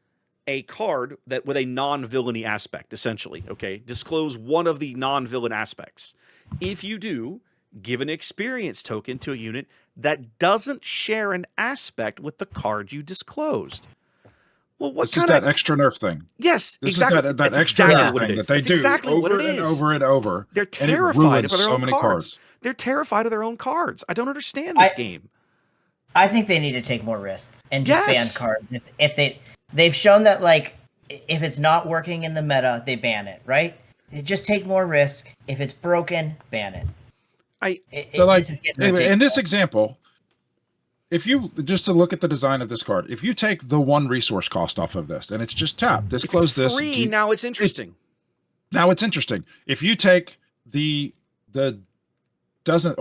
[SPEAKER 1] a card that with a non-villainy aspect, essentially, okay? Disclose one of the non-villain aspects. If you do, give an experience token to a unit that doesn't share an aspect with the card you disclosed. Well, what
[SPEAKER 2] This is
[SPEAKER 1] kind
[SPEAKER 2] that extra nerf thing.
[SPEAKER 1] Yes,
[SPEAKER 2] This
[SPEAKER 1] exactly.
[SPEAKER 2] is that
[SPEAKER 1] That's
[SPEAKER 2] extra
[SPEAKER 1] exactly
[SPEAKER 2] nerf
[SPEAKER 1] what it
[SPEAKER 2] thing
[SPEAKER 1] is.
[SPEAKER 2] that they
[SPEAKER 1] That's
[SPEAKER 2] do
[SPEAKER 1] exactly what
[SPEAKER 2] over
[SPEAKER 1] it
[SPEAKER 2] and
[SPEAKER 1] is.
[SPEAKER 2] over and over.
[SPEAKER 1] They're
[SPEAKER 2] and it
[SPEAKER 1] terrified of
[SPEAKER 2] ruins
[SPEAKER 1] their
[SPEAKER 2] so
[SPEAKER 1] own
[SPEAKER 2] many
[SPEAKER 1] cards. They're terrified of their own cards. I don't understand this game.
[SPEAKER 3] I think they need to take more risks and just
[SPEAKER 1] Yes.
[SPEAKER 3] ban cards. If they've shown that, like, if it's not working in the meta, they ban it, right? They just take more risk. If it's broken, ban it.
[SPEAKER 2] Anyway, in this example, if you just to look at the design of this card, if you take the one resource cost off of this, and it's just tap, disclose this.
[SPEAKER 1] Free, now it's interesting.
[SPEAKER 2] Now it's interesting. If you take the doesn't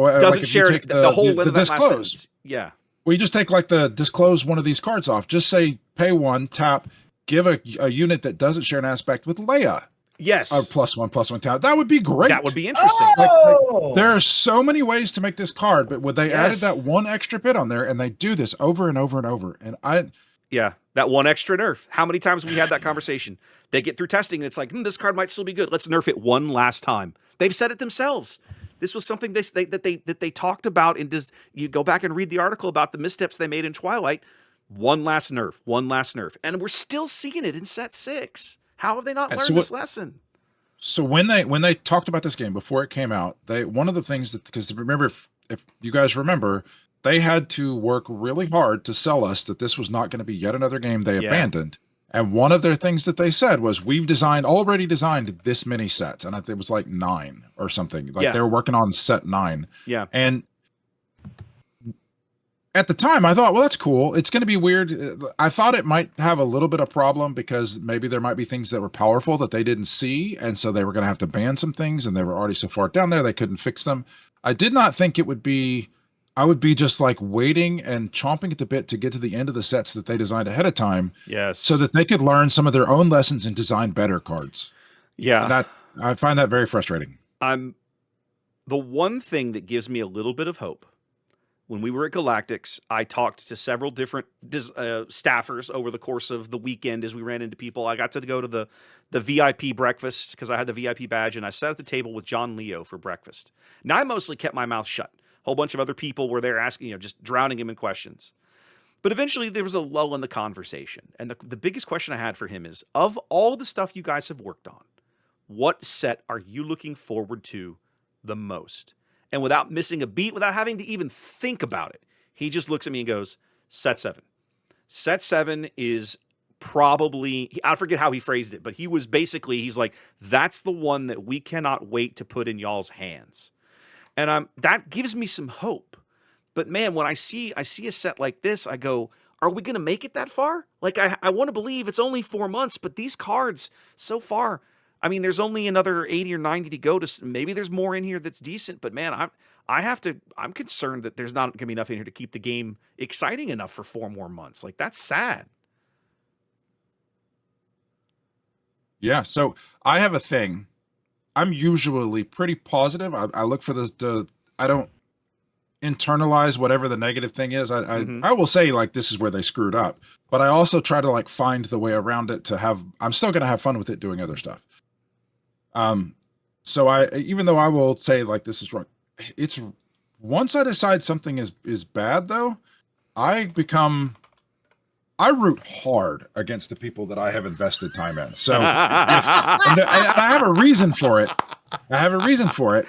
[SPEAKER 1] share the whole limit of that last sentence. Yeah.
[SPEAKER 2] Well, you just take like the disclose one of these cards off. Just say pay one, tap, give a unit that doesn't share an aspect with Leia.
[SPEAKER 1] Yes.
[SPEAKER 2] +1/+1 talent. That would be great.
[SPEAKER 1] That would be interesting.
[SPEAKER 3] Oh!
[SPEAKER 2] There are so many ways to make this card, but would they added
[SPEAKER 1] Yes.
[SPEAKER 2] that one extra bit on there, and they do this over and over and over. And
[SPEAKER 1] yeah, that one extra nerf. How many times have we had that conversation? They get through testing, and it's like, this card might still be good. Let's nerf it one last time. They've said it themselves. This was something that they talked about. And you go back and read the article about the missteps they made in Twilight. One last nerf, and we're still seeing it in set 6. How have they not learned this lesson?
[SPEAKER 2] So when they talked about this game before it came out, one of the things that, because remember, if you guys remember, they had to work really hard to sell us that this was not going to be yet another game they abandoned. And one of their things that they said was, we've already designed this many sets. And I think it was like 9 or something. Like they were working on set 9.
[SPEAKER 1] Yeah.
[SPEAKER 2] And at the time, I thought, well, that's cool. It's going to be weird. I thought it might have a little bit of problem because maybe there might be things that were powerful that they didn't see. And so they were going to have to ban some things, and they were already so far down there, they couldn't fix them. I did not think it would be, I would be just like waiting and chomping at the bit to get to the end of the sets that they designed ahead of time.
[SPEAKER 1] Yes.
[SPEAKER 2] So that they could learn some of their own lessons and design better cards.
[SPEAKER 1] Yeah.
[SPEAKER 2] And I find that very frustrating.
[SPEAKER 1] The one thing that gives me a little bit of hope. When we were at Galactics, I talked to several different staffers over the course of the weekend as we ran into people. I got to go to the VIP breakfast because I had the VIP badge, and I sat at the table with John Leo for breakfast. Now, I mostly kept my mouth shut. A whole bunch of other people were there asking, just drowning him in questions. But eventually, there was a lull in the conversation. And the biggest question I had for him is, of all the stuff you guys have worked on, what set are you looking forward to the most? And without missing a beat, without having to even think about it, he just looks at me and goes, set 7. Set 7 is probably, I forget how he phrased it, but he's like, that's the one that we cannot wait to put in y'all's hands. And that gives me some hope. But man, when I see a set like this, I go, are we going to make it that far? Like, I want to believe it's only 4 months, but these cards so far, I mean, there's only another 80 or 90 to go. Maybe there's more in here that's decent, but man, I'm concerned that there's not going to be enough in here to keep the game exciting enough for 4 more months. Like, that's sad.
[SPEAKER 2] Yeah. So I have a thing. I'm usually pretty positive. I look for I don't internalize whatever the negative thing is. I will say, like, this is where they screwed up, but I also try to like find the way around it I'm still going to have fun with it doing other stuff. So even though I will say like this is wrong, it's once I decide something is bad though, I root hard against the people that I have invested time in. So and I have a reason for it.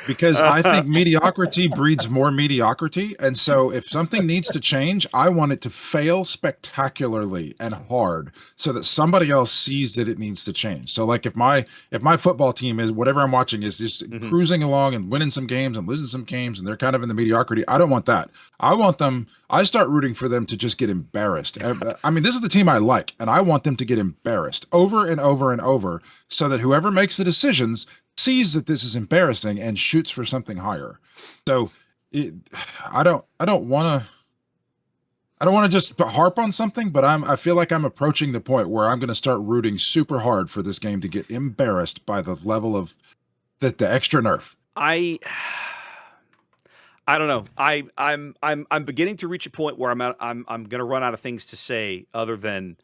[SPEAKER 2] Because I think mediocrity breeds more mediocrity. And so if something needs to change, I want it to fail spectacularly and hard so that somebody else sees that it needs to change. So like if my football team is whatever I'm watching is just cruising along and winning some games and losing some games and they're kind of in the mediocrity, I don't want that. I start rooting for them to just get embarrassed. I mean, this is the team I like, and I want them to get embarrassed over and over and over so that whoever makes the decisions sees that this is embarrassing and shoots for something higher. So I don't want to just harp on something, but I feel like I'm approaching the point where I'm going to start rooting super hard for this game to get embarrassed by the level of the extra nerf.
[SPEAKER 1] I don't know. I'm beginning to reach a point where I'm going to run out of things to say other than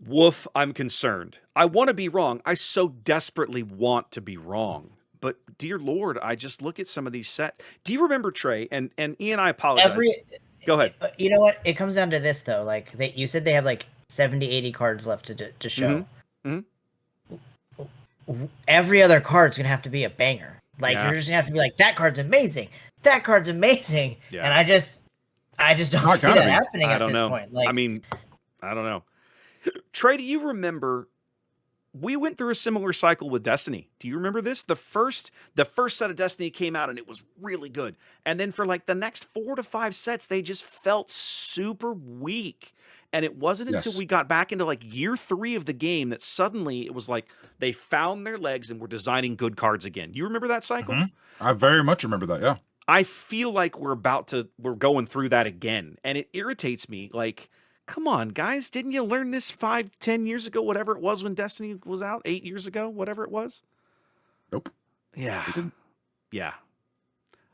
[SPEAKER 1] Woof, I'm concerned. I want to be wrong. I so desperately want to be wrong. But dear Lord, I just look at some of these sets. Do you remember, Trey? And Ian, I apologize. Go ahead.
[SPEAKER 3] You know what? It comes down to this though. Like you said, they have like 70, 80 cards left to show. Every other card's gonna have to be a banger. Like you're just gonna have to be like, that card's amazing. That card's amazing. Yeah. And I just don't see that happening at this point. Like,
[SPEAKER 1] I mean, I don't know. Trey, do you remember? We went through a similar cycle with Destiny. Do you remember this? The first set of Destiny came out and it was really good. And then for like the next 4 to 5 sets, they just felt super weak. And it wasn't until we got back into like year 3 of the game that suddenly it was like they found their legs and were designing good cards again. You remember that cycle?
[SPEAKER 2] I very much remember that, yeah.
[SPEAKER 1] I feel like we're going through that again. And it irritates me. Like, come on, guys. Didn't you learn this 5, 10 years ago, whatever it was when Destiny was out? 8 years ago, whatever it was?
[SPEAKER 2] Nope.
[SPEAKER 1] Yeah. Yeah.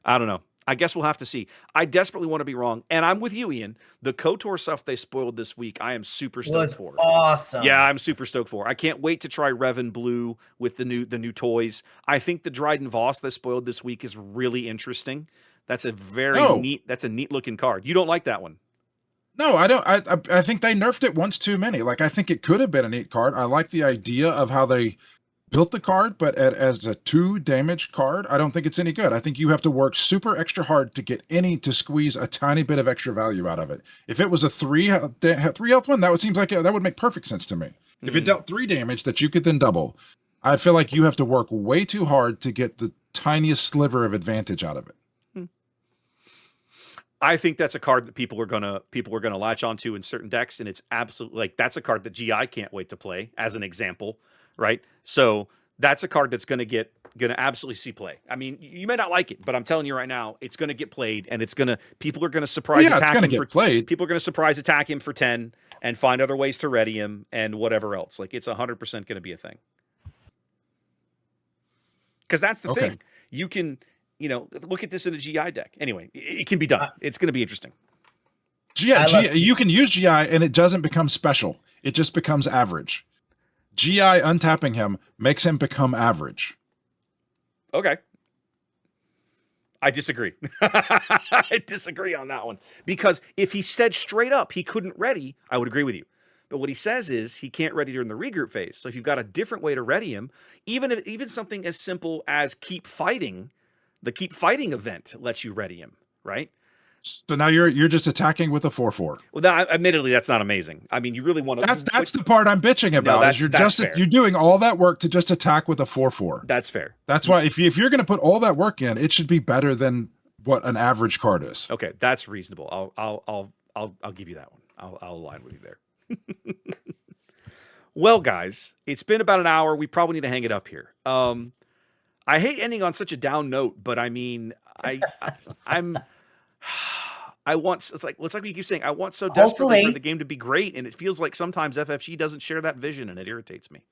[SPEAKER 1] I don't know. I guess we'll have to see. I desperately want to be wrong. And I'm with you, Ian. The KOTOR stuff they spoiled this week, I am super stoked for.
[SPEAKER 3] Awesome.
[SPEAKER 1] Yeah, I'm super stoked for. I can't wait to try Revan Blue with the new toys. I think the Dryden Voss they spoiled this week is really interesting. That's a neat looking card. You don't like that one?
[SPEAKER 2] No, I don't. I think they nerfed it once too many. Like, I think it could have been a neat card. I like the idea of how they built the card, but as a 2 damage card, I don't think it's any good. I think you have to work super extra hard to squeeze a tiny bit of extra value out of it. If it was a 3 health one, that would make perfect sense to me. If it dealt 3 damage that you could then double, I feel like you have to work way too hard to get the tiniest sliver of advantage out of it.
[SPEAKER 1] I think that's a card that people are gonna latch onto in certain decks, and it's absolutely like that's a card that GI can't wait to play as an example, right? So that's a card that's gonna absolutely see play. I mean, you may not like it, but I'm telling you right now, it's gonna get played, and people are gonna surprise attack him for played. People are gonna surprise attack him for 10 and find other ways to ready him and whatever else. Like it's 100% gonna be a thing. Because that's the thing. You can. Look at this in a GI deck. Anyway, it can be done. It's going to be interesting.
[SPEAKER 2] You can use GI and it doesn't become special. It just becomes average. GI untapping him makes him become average.
[SPEAKER 1] Okay. I disagree. I disagree on that one. Because if he said straight up he couldn't ready, I would agree with you. But what he says is he can't ready during the regroup phase. So if you've got a different way to ready him, even something as simple as keep fighting, the keep fighting event lets you ready him, right?
[SPEAKER 2] So now you're just attacking with a 4/4.
[SPEAKER 1] Well, admittedly, that's not amazing. I mean, you really want to.
[SPEAKER 2] That's the part I'm bitching about. No, you're doing all that work to just attack with a 4/4.
[SPEAKER 1] That's fair.
[SPEAKER 2] That's why if you're going to put all that work in, it should be better than what an average card is.
[SPEAKER 1] Okay, that's reasonable. I'll give you that one. I'll align with you there. Well, guys, it's been about an hour. We probably need to hang it up here. I hate ending on such a down note, but I mean, it's like we keep saying, I want so desperately for the game to be great, and it feels like sometimes FFG doesn't share that vision, and it irritates me.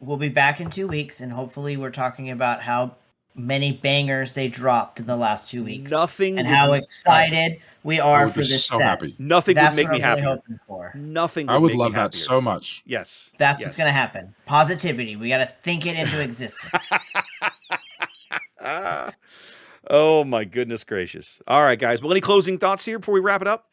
[SPEAKER 3] We'll be back in 2 weeks, and hopefully we're talking about how many bangers they dropped in the last 2 weeks. How excited we are for this set.
[SPEAKER 2] Happy.
[SPEAKER 1] Nothing would make me happy.
[SPEAKER 3] Really hoping for.
[SPEAKER 1] Nothing.
[SPEAKER 2] I would love that so much.
[SPEAKER 1] Yes,
[SPEAKER 3] that's what's gonna happen. Positivity. We got to think it into existence.
[SPEAKER 1] Oh my goodness gracious! All right, guys. Well, any closing thoughts here before we wrap it up?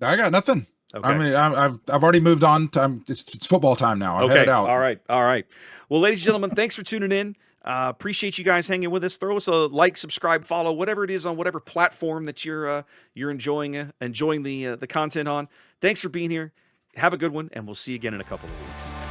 [SPEAKER 2] I got nothing.
[SPEAKER 1] Okay.
[SPEAKER 2] I mean, I've already moved on. It's football time now. I'm headed out.
[SPEAKER 1] All right. Well, ladies and gentlemen, thanks for tuning in. Appreciate you guys hanging with us. Throw us a like, subscribe, follow, whatever it is on whatever platform that you're enjoying the content on. Thanks for being here. Have a good one, and we'll see you again in a couple of weeks.